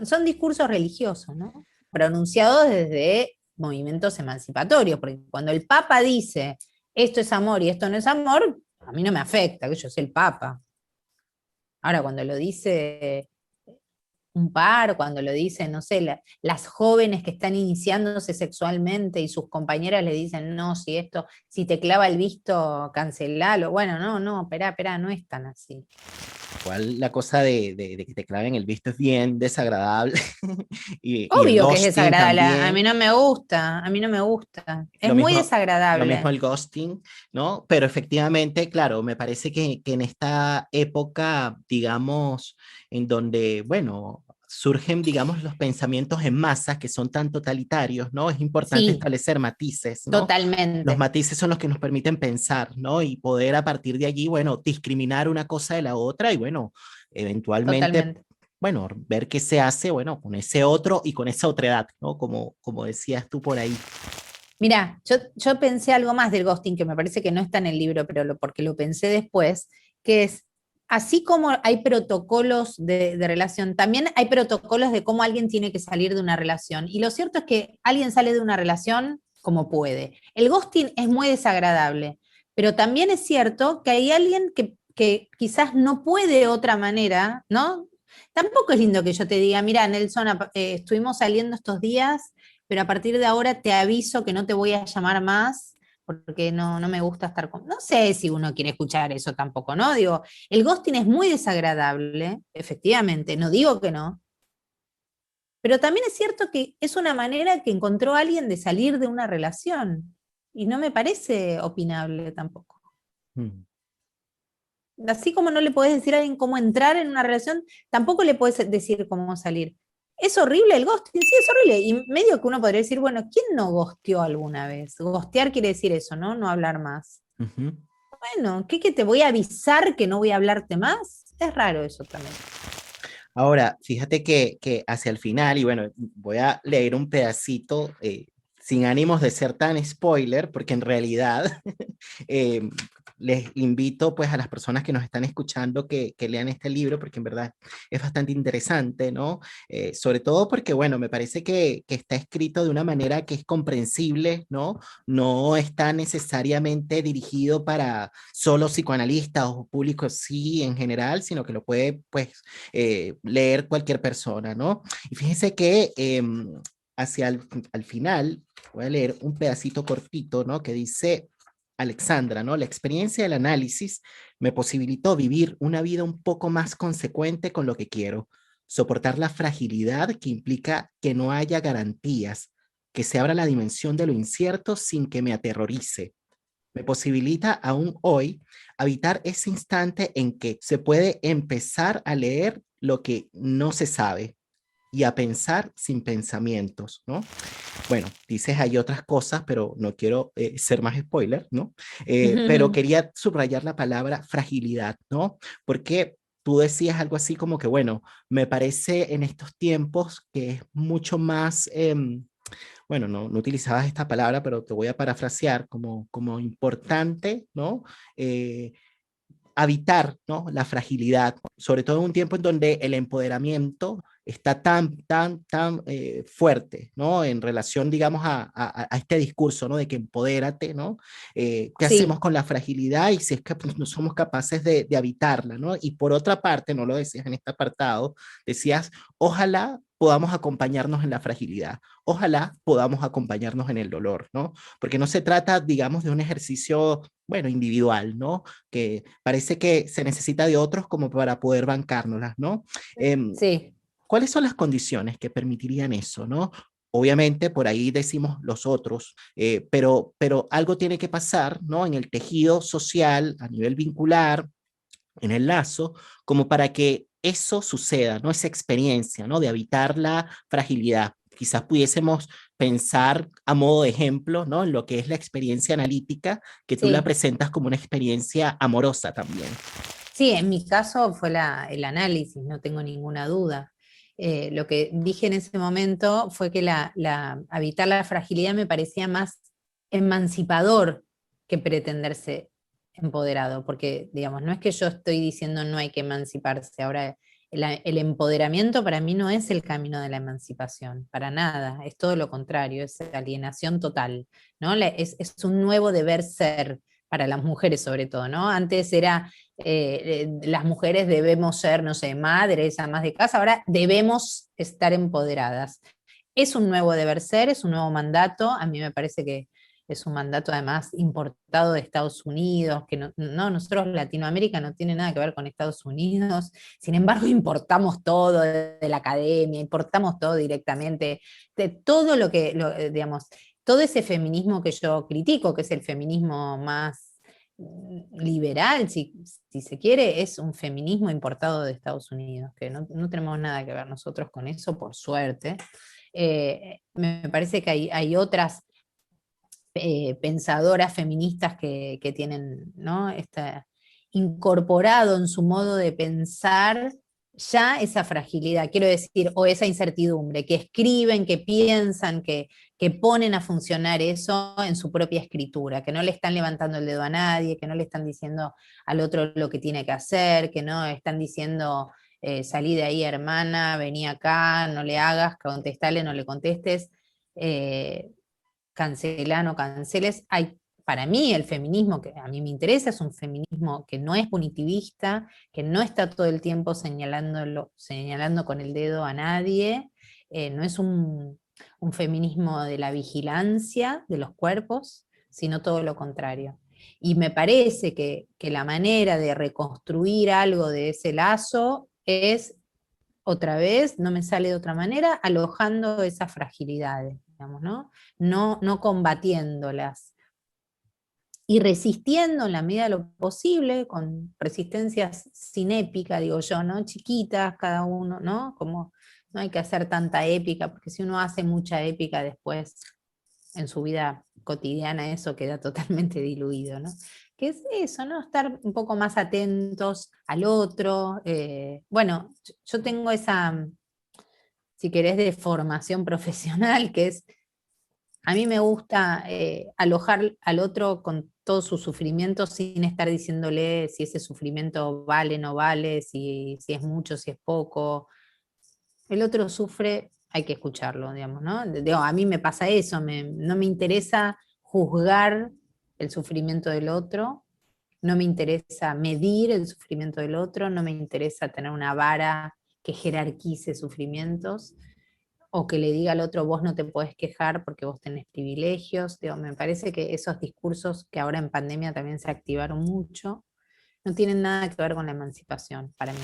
Son discursos religiosos, ¿no? Pronunciados desde movimientos emancipatorios, porque cuando el Papa dice esto es amor y esto no es amor, a mí no me afecta, que yo soy el Papa. Ahora, cuando lo dice un par, cuando lo dicen, no sé, las jóvenes que están iniciándose sexualmente y sus compañeras le dicen, no, si te clava el visto, cancelalo. Bueno, no, espera, no es tan así. Igual la cosa de que te claven el visto es bien desagradable. Y el Obvio que es ghosting desagradable, a también. mí no me gusta, a mí no me gusta. Es Lo muy mismo, lo mismo desagradable. el ghosting, ¿no? Pero efectivamente, claro, me parece que en esta época, digamos, en donde, bueno, surgen, digamos, los pensamientos en masa que son tan totalitarios, ¿no? Es importante Sí, establecer matices, ¿no? Los totalmente, matices son los que nos permiten pensar, ¿no? Y poder a partir de allí, bueno, discriminar una cosa de la otra y, bueno, eventualmente, totalmente. bueno, ver qué se hace, bueno, con ese otro y con esa otra edad, ¿no? Como decías tú por ahí. Mira, yo pensé algo más del ghosting, que me parece que no está en el libro, pero porque lo pensé después, que es, así como hay protocolos de relación, también hay protocolos de cómo alguien tiene que salir de una relación. Y lo cierto es que alguien sale de una relación como puede. El ghosting es muy desagradable, pero también es cierto que hay alguien que quizás no puede de otra manera, ¿no? Tampoco es lindo que yo te diga, mira, Nelson, estuvimos saliendo estos días, pero a partir de ahora te aviso que no te voy a llamar más porque no me gusta estar con... No sé si uno quiere escuchar eso tampoco, ¿no? Digo, el ghosting es muy desagradable, efectivamente, no digo que no, pero también es cierto que es una manera que encontró alguien de salir de una relación y no me parece opinable tampoco. Mm. Así como no le podés decir a alguien cómo entrar en una relación, tampoco le podés decir cómo salir. ¿Es horrible el ghosting? Sí, es horrible. Y medio que uno podría decir, bueno, ¿quién no ghosteó alguna vez? Ghostear quiere decir eso, ¿no? No hablar más. Ujú. Bueno, ¿qué que te voy a avisar que no voy a hablarte más? Es raro eso también. Ahora, fíjate que hacia el final, y bueno, voy a leer un pedacito sin ánimos de ser tan spoiler, porque en realidad eh, les invito pues a las personas que nos están escuchando que lean este libro, porque en verdad es bastante interesante, ¿no? Sobre todo porque, bueno, me parece que está escrito de una manera que es comprensible, ¿no? No está necesariamente dirigido para solo psicoanalistas o público sí en general, sino que lo puede pues leer cualquier persona, ¿no? Y fíjense que hacia al final, voy a leer un pedacito cortito, ¿no? Que dice Alexandra, ¿no? La experiencia del análisis me posibilitó vivir una vida un poco más consecuente con lo que quiero, soportar la fragilidad que implica que no haya garantías, que se abra la dimensión de lo incierto sin que me aterrorice. Me posibilita aún hoy habitar ese instante en que se puede empezar a leer lo que no se sabe y a pensar sin pensamientos, ¿no? Bueno, dices hay otras cosas, pero no quiero ser más spoiler, ¿no? Pero quería subrayar la palabra fragilidad, ¿no? Porque tú decías algo así como que, bueno, me parece en estos tiempos que es mucho más, bueno, no utilizabas esta palabra, pero te voy a parafrasear como importante, ¿no? Eh, habitar, ¿no? La fragilidad, sobre todo en un tiempo en donde el empoderamiento está tan fuerte, ¿no? En relación, digamos, a este discurso, ¿no? De que empodérate, ¿no? ¿Qué hacemos Sí, con la fragilidad y si es que pues, no somos capaces de habitarla, ¿no? Y por otra parte, no lo decías en este apartado, decías, ojalá podamos acompañarnos en la fragilidad, ojalá podamos acompañarnos en el dolor, ¿no? Porque no se trata, digamos, de un ejercicio, bueno, individual, ¿no? Que parece que se necesita de otros como para poder bancárnoslas, ¿no? Eh, sí. ¿Cuáles son las condiciones que permitirían eso, no? Obviamente, por ahí decimos los otros, pero algo tiene que pasar, ¿no? En el tejido social, a nivel vincular, en el lazo, como para que eso suceda, ¿no? Esa experiencia, ¿no? De habitar la fragilidad. Quizás pudiésemos pensar a modo de ejemplo, ¿no? En lo que es la experiencia analítica, que tú la Sí, presentas como una experiencia amorosa también. sí, en mi caso fue el análisis, no tengo ninguna duda. Lo que dije en ese momento fue que habitar la fragilidad me parecía más emancipador que pretenderse empoderado, porque, digamos, no es que yo estoy diciendo no hay que emanciparse. Ahora, el empoderamiento para mí no es el camino de la emancipación, para nada, es todo lo contrario, es alienación total, ¿no? Es un nuevo deber ser para las mujeres sobre todo, ¿no? Antes era las mujeres debemos ser, no sé, madres, amas de casa, ahora debemos estar empoderadas. Es un nuevo deber ser, es un nuevo mandato, a mí me parece que es un mandato además importado de Estados Unidos, que nosotros Latinoamérica no tiene nada que ver con Estados Unidos, sin embargo importamos todo de la academia, importamos todo directamente, de todo lo que, digamos, todo ese feminismo que yo critico, que es el feminismo más liberal, si se quiere, es un feminismo importado de Estados Unidos, que no tenemos nada que ver nosotros con eso, por suerte. Me parece que hay otras pensadoras feministas que tienen, ¿no? Incorporado en su modo de pensar ya esa fragilidad, quiero decir, o esa incertidumbre, que escriben, que piensan, que ponen a funcionar eso en su propia escritura, que no le están levantando el dedo a nadie, que no le están diciendo al otro lo que tiene que hacer, que no están diciendo, salí de ahí, hermana, vení acá, no le hagas, contestale, no le contestes. Eh, Cancelan o canceles. Para mí el feminismo que a mí me interesa es un feminismo que no es punitivista, que no está todo el tiempo señalando con el dedo a nadie, no es un feminismo de la vigilancia de los cuerpos, sino todo lo contrario. Y me parece que la manera de reconstruir algo de ese lazo es otra vez, no me sale de otra manera, alojando esas fragilidades, digamos, ¿no? No combatiéndolas y resistiendo en la medida de lo posible, con resistencias sin épica, digo yo, ¿no? Chiquitas cada uno, ¿no? Como no hay que hacer tanta épica, porque si uno hace mucha épica después en su vida cotidiana, eso queda totalmente diluido, ¿no? Que es eso, ¿no? Estar un poco más atentos al otro. Bueno, yo tengo esa, si querés, de formación profesional, que es A mí me gusta alojar al otro con todos sus sufrimientos sin estar diciéndole si ese sufrimiento vale, no vale, si es mucho, si es poco. El otro sufre, hay que escucharlo, digamos, ¿no? Digo, a mí me pasa eso, no me interesa juzgar el sufrimiento del otro, no me interesa medir el sufrimiento del otro, no me interesa tener una vara que jerarquice sufrimientos o que le diga al otro, vos no te podés quejar porque vos tenés privilegios. Digo, me parece que esos discursos que ahora en pandemia también se activaron mucho, no tienen nada que ver con la emancipación para mí.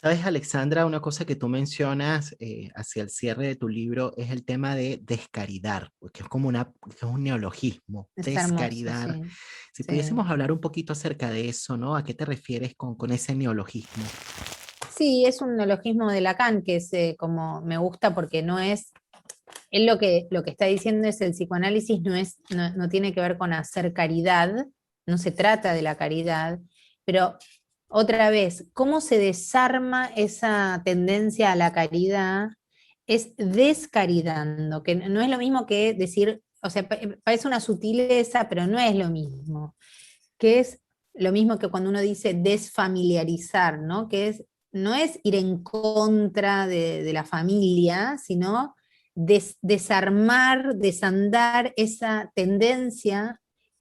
Sabes, Alexandra, una cosa que tú mencionas hacia el cierre de tu libro es el tema de descaridar, porque es como que es un neologismo, Es hermoso, descaridar. sí. Si Sí. pudiésemos hablar un poquito acerca de eso, ¿no? ¿A qué te refieres con ese neologismo? Sí, es un neologismo de Lacan que es como me gusta porque no es, él lo que está diciendo es el psicoanálisis no tiene que ver con hacer caridad, no se trata de la caridad, pero otra vez, ¿cómo se desarma esa tendencia a la caridad? Es descaridando, que no es lo mismo que decir, o sea, parece una sutileza, pero no es lo mismo, que es lo mismo que cuando uno dice desfamiliarizar, ¿no? Que es, no es ir en contra de la familia, sino desarmar, desandar esa tendencia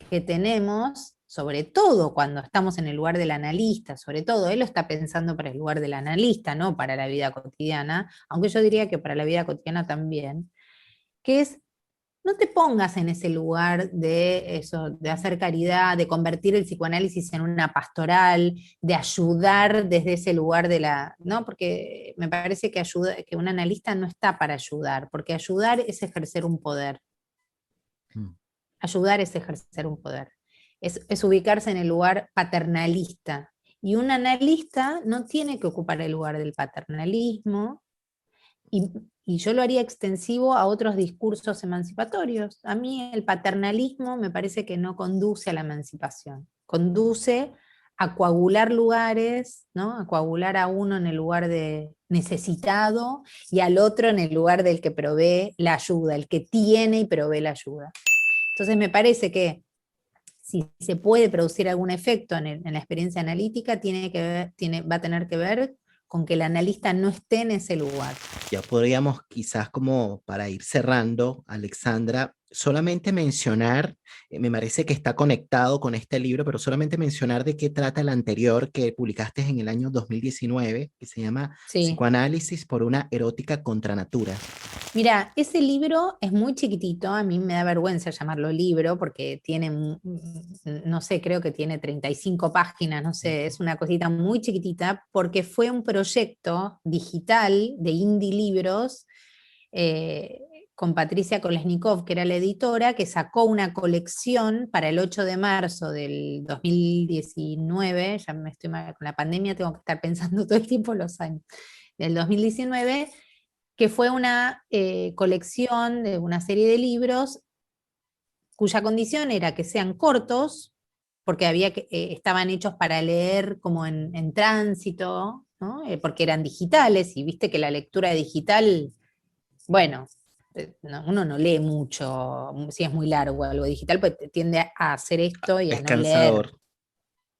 que tenemos, sobre todo cuando estamos en el lugar del analista, sobre todo, él lo está pensando para el lugar del analista, no para la vida cotidiana, aunque yo diría que para la vida cotidiana también, que es no te pongas en ese lugar de eso, de hacer caridad, de convertir el psicoanálisis en una pastoral, de ayudar desde ese lugar de la, ¿no? Porque me parece que que un analista no está para ayudar, porque ayudar es ejercer un poder. Mm. Ayudar es ejercer un poder. Es ubicarse en el lugar paternalista. Y un analista no tiene que ocupar el lugar del paternalismo, y, y yo lo haría extensivo a otros discursos emancipatorios. A mí el paternalismo me parece que no conduce a la emancipación, conduce a coagular lugares, ¿no? A coagular a uno en el lugar de necesitado y al otro en el lugar del que provee la ayuda, el que tiene y provee la ayuda. Entonces me parece que si se puede producir algún efecto en la experiencia analítica, va a tener que ver con que el analista no esté en ese lugar. Ya podríamos quizás como para ir cerrando, Alexandra, solamente mencionar, me parece que está conectado con este libro, pero solamente mencionar de qué trata el anterior que publicaste en el año 2019, que se llama Sí. Psicoanálisis por una erótica contra natura. Mira, ese libro es muy chiquitito, a mí me da vergüenza llamarlo libro porque tiene, no sé, creo que tiene 35 páginas, no sé, es una cosita muy chiquitita porque fue un proyecto digital de Indie Libros eh, con Patricia Kolesnikov, que era la editora, que sacó una colección para el 8 de marzo del 2019, ya me estoy con la pandemia, tengo que estar pensando todo el tiempo los años, del 2019 que fue una colección de una serie de libros cuya condición era que sean cortos, porque estaban hechos para leer como en tránsito, ¿no? Porque eran digitales, y viste que la lectura digital, bueno, uno no lee mucho, si es muy largo algo digital, pues tiende a hacer esto y a Es no leer, cansador.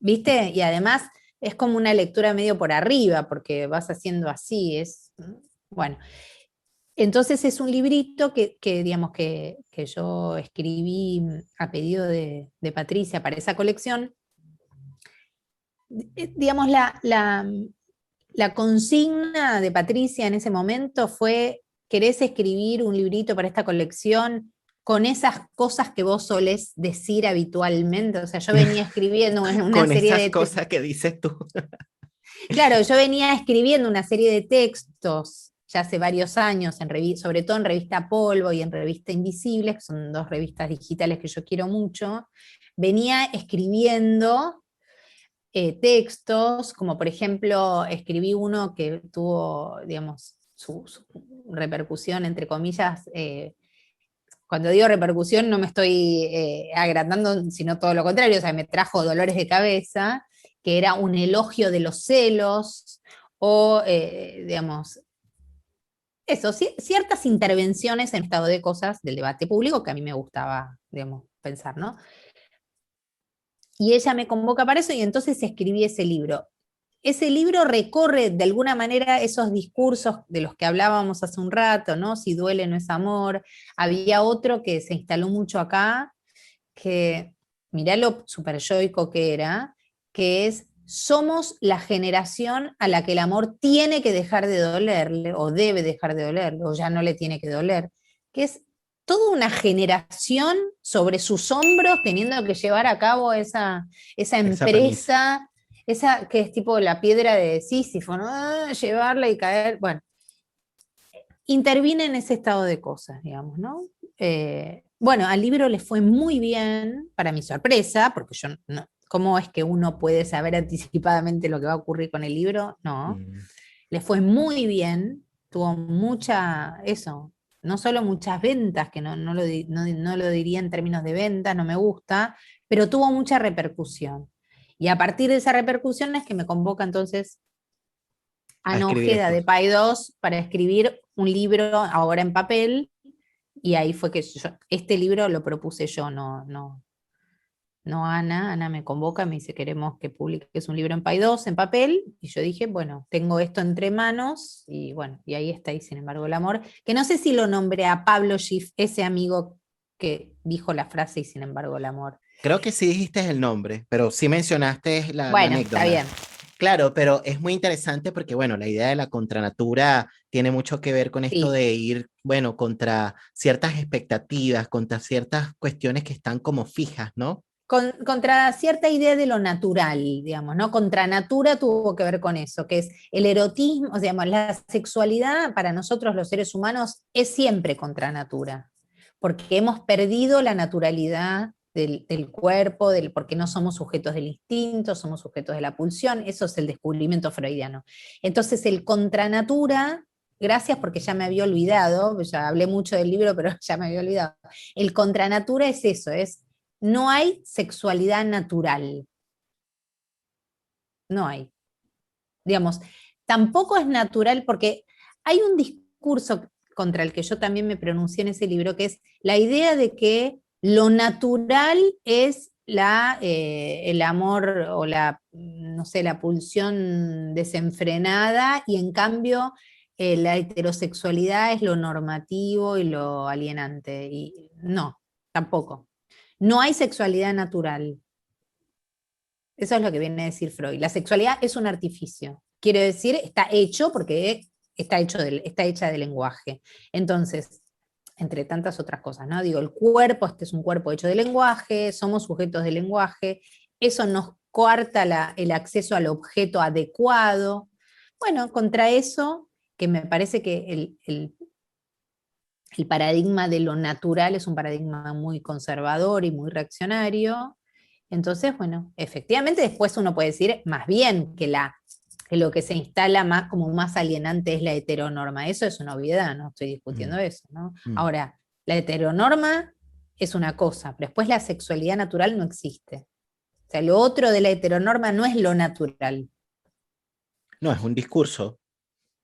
¿viste? Y además es como una lectura medio por arriba, porque vas haciendo así, bueno. Entonces es un librito digamos, que yo escribí a pedido de Patricia para esa colección. Digamos, la consigna de Patricia en ese momento fue, ¿querés escribir un librito para esta colección con esas cosas que vos solés decir habitualmente? O sea, yo venía escribiendo una Con serie esas de, cosas que dices tú. claro, yo venía escribiendo una serie de textos ya hace varios años, sobre todo en revista Polvo y en revista Invisibles, que son dos revistas digitales que yo quiero mucho. Venía escribiendo textos, como por ejemplo, escribí uno que tuvo, digamos, su repercusión, entre comillas. Cuando digo repercusión no me estoy agrandando, sino todo lo contrario, o sea, me trajo dolores de cabeza, que era un elogio de los celos, o, digamos, eso, ciertas intervenciones en estado de cosas del debate público que a mí me gustaba, digamos, pensar, ¿no? Y ella me convoca para eso y entonces escribí ese libro. Ese libro recorre de alguna manera esos discursos de los que hablábamos hace un rato, ¿no? Si duele no es amor. Había otro que se instaló mucho acá, que mirá lo super yoico que era, que es: somos la generación a la que el amor tiene que dejar de dolerle, o debe dejar de dolerle, o ya no le tiene que doler, que es toda una generación sobre sus hombros teniendo que llevar a cabo esa Esa premisa. empresa, esa que es tipo la piedra de Sísifo, ¿no? Llevarla y caer, bueno, interviene en ese estado de cosas, digamos, ¿no? Bueno, al libro le fue muy bien, para mi sorpresa, porque yo no, ¿cómo es que uno puede saber anticipadamente lo que va a ocurrir con el libro? No, Mm. le fue muy bien, tuvo mucha, eso, no solo muchas ventas, que no lo diría en términos de ventas, no me gusta, pero tuvo mucha repercusión. Y a partir de esa repercusión es que me convoca entonces A Ana escribir Ojeda esto. de Paidós para escribir un libro ahora en papel, y ahí fue que este libro lo propuse yo, no Ana. Ana me convoca, me dice: queremos que publiques un libro en Paidós, en papel, y yo dije, bueno, tengo esto entre manos, y bueno, y ahí está, y sin embargo el amor, que no sé si lo nombré a Pablo Schiff, ese amigo que dijo la frase y sin embargo el amor. Creo que sí dijiste el nombre, pero sí mencionaste la Bueno, está anécdota. bien. Claro, pero es muy interesante porque, bueno, la idea de la contranatura tiene mucho que ver con esto Sí, de ir, bueno, contra ciertas expectativas, contra ciertas cuestiones que están como fijas, ¿no? contra cierta idea de lo natural, digamos, ¿no? Contra natura tuvo que ver con eso, que es el erotismo, o sea, digamos, la sexualidad para nosotros los seres humanos es siempre contra natura, porque hemos perdido la naturalidad del cuerpo, porque no somos sujetos del instinto, somos sujetos de la pulsión, eso es el descubrimiento freudiano. Entonces, el contra natura, gracias porque ya me había olvidado, ya hablé mucho del libro, pero ya me había olvidado. El contra natura es eso, es no hay sexualidad natural, no hay. Digamos, tampoco es natural porque hay un discurso contra el que yo también me pronuncié en ese libro, que es la idea de que lo natural es el amor o no sé, la pulsión desenfrenada, y en cambio la heterosexualidad es lo normativo y lo alienante. Y no, tampoco. No hay sexualidad natural. Eso es lo que viene a decir Freud. La sexualidad es un artificio. Quiere decir, está hecho porque está hecha de lenguaje. Entonces, entre tantas otras cosas, ¿no? Digo, el cuerpo, este es un cuerpo hecho de lenguaje, somos sujetos de lenguaje, eso nos coarta el acceso al objeto adecuado. Bueno, contra eso, que me parece que el paradigma de lo natural es un paradigma muy conservador y muy reaccionario. Entonces, bueno, efectivamente después uno puede decir más bien que lo que se instala más como más alienante es la heteronorma. Eso es una obviedad, no estoy discutiendo Mm, eso, ¿no? mm. Ahora, la heteronorma es una cosa, pero después la sexualidad natural no existe. O sea, lo otro de la heteronorma no es lo natural. No, es un discurso,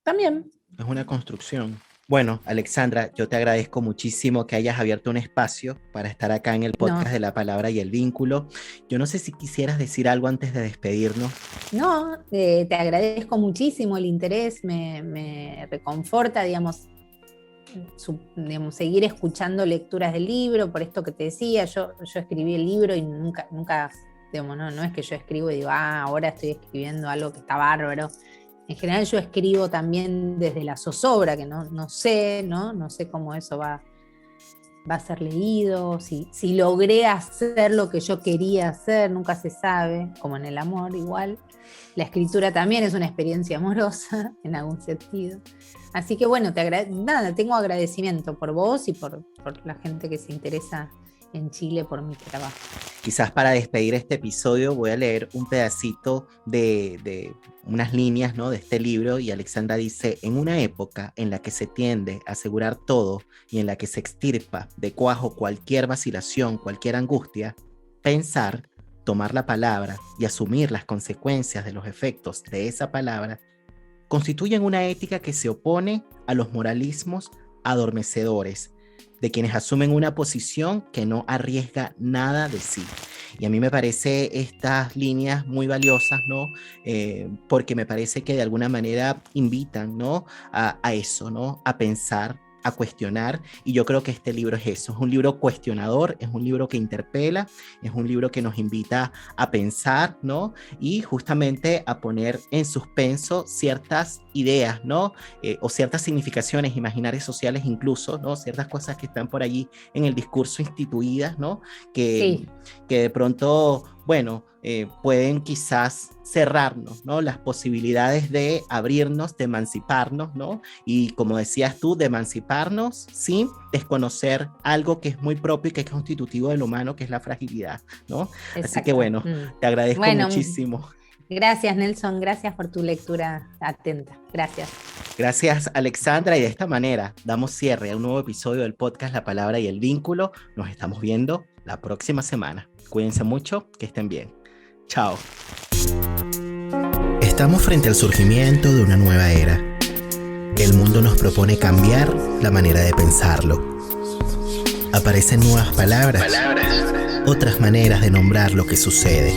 También, es una construcción. Bueno, Alexandra, yo te agradezco muchísimo que hayas abierto un espacio para estar acá en el no, podcast de La Palabra y el Vínculo. Yo no sé si quisieras decir algo antes de despedirnos. no, te agradezco muchísimo el interés, me reconforta, digamos, digamos, seguir escuchando lecturas del libro, por esto que te decía, yo escribí el libro y nunca, digamos, no es que yo escribo y digo, ahora estoy escribiendo algo que está bárbaro. En general yo escribo también desde la zozobra, que no sé, no sé cómo eso va a ser leído, si logré hacer lo que yo quería hacer, nunca se sabe, como en el amor igual. La escritura también es una experiencia amorosa, en algún sentido. Así que bueno, nada, tengo agradecimiento por vos y por la gente que se interesa en Chile por mi trabajo. Quizás para despedir este episodio voy a leer un pedacito de unas líneas, ¿no?, de este libro, y Alexandra dice: en una época en la que se tiende a asegurar todo y en la que se extirpa de cuajo cualquier vacilación, cualquier angustia, pensar, tomar la palabra y asumir las consecuencias de los efectos de esa palabra constituyen una ética que se opone a los moralismos adormecedores de quienes asumen una posición que no arriesga nada de sí. Y a mí me parece estas líneas muy valiosas, ¿no? Porque me parece que de alguna manera invitan, ¿no? A eso, ¿no? A pensar, a cuestionar, y yo creo que este libro es eso, es un libro cuestionador, es un libro que interpela, es un libro que nos invita a pensar, ¿no? Y justamente a poner en suspenso ciertas ideas, ¿no? O ciertas significaciones imaginarias sociales incluso, ¿no? Ciertas cosas que están por allí en el discurso instituidas, ¿no? Que de pronto, bueno, pueden quizás cerrarnos, ¿no? Las posibilidades de abrirnos, de emanciparnos, ¿no? Y como decías tú, de emanciparnos sin desconocer algo que es muy propio y que es constitutivo del humano, que es la fragilidad, ¿no? Exacto. Así que bueno, te agradezco muchísimo. Gracias, Nelson, gracias por tu lectura atenta, gracias. Gracias, Alexandra, y de esta manera damos cierre a un nuevo episodio del podcast La Palabra y el Vínculo. Nos estamos viendo la próxima semana. Cuídense mucho, que estén bien. Chao. Estamos frente al surgimiento de una nueva era. El mundo nos propone cambiar la manera de pensarlo. Aparecen nuevas palabras, otras maneras de nombrar lo que sucede.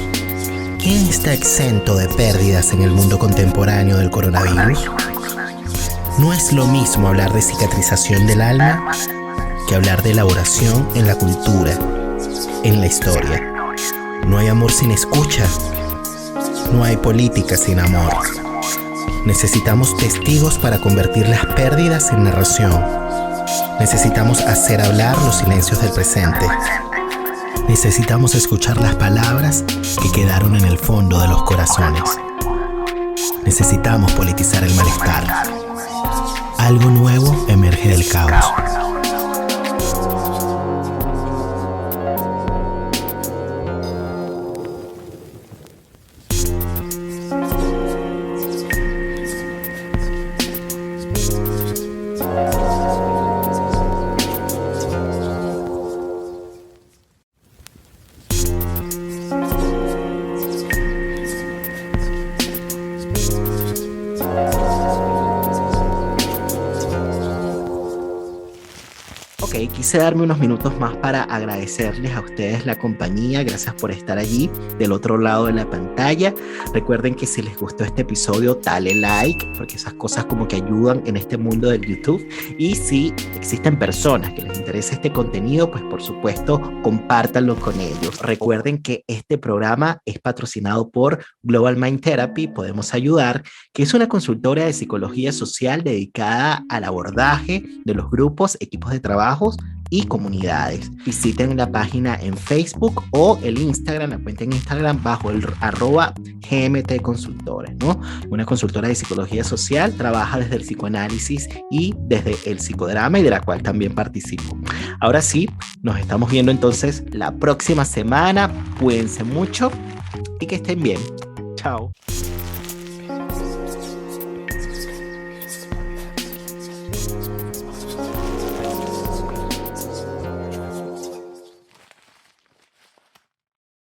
¿Quién está exento de pérdidas en el mundo contemporáneo del coronavirus? No es lo mismo hablar de cicatrización del alma que hablar de elaboración en la cultura, en la historia. No hay amor sin escucha. No hay política sin amor. Necesitamos testigos para convertir las pérdidas en narración. Necesitamos hacer hablar los silencios del presente. Necesitamos escuchar las palabras que quedaron en el fondo de los corazones. Necesitamos politizar el malestar. Algo nuevo emerge del caos. Quise darme unos minutos más para agradecerles a ustedes la compañía. Gracias por estar allí del otro lado de la pantalla. Recuerden que si les gustó este episodio, dale like, porque esas cosas como que ayudan en este mundo del YouTube. Y si existen personas que les interesa este contenido, pues por supuesto compártanlo con ellos. Recuerden que este programa es patrocinado por Global Mind Therapy, Podemos Ayudar, que es una consultora de psicología social dedicada al abordaje de los grupos, equipos de trabajo y comunidades. Visiten la página en Facebook o el Instagram, la cuenta en Instagram bajo el @GMT Consultores, ¿no? Una consultora de psicología social, trabaja desde el psicoanálisis y desde el psicodrama, y de la cual también participo. Ahora sí, nos estamos viendo entonces la próxima semana. Cuídense mucho y que estén bien. Chao.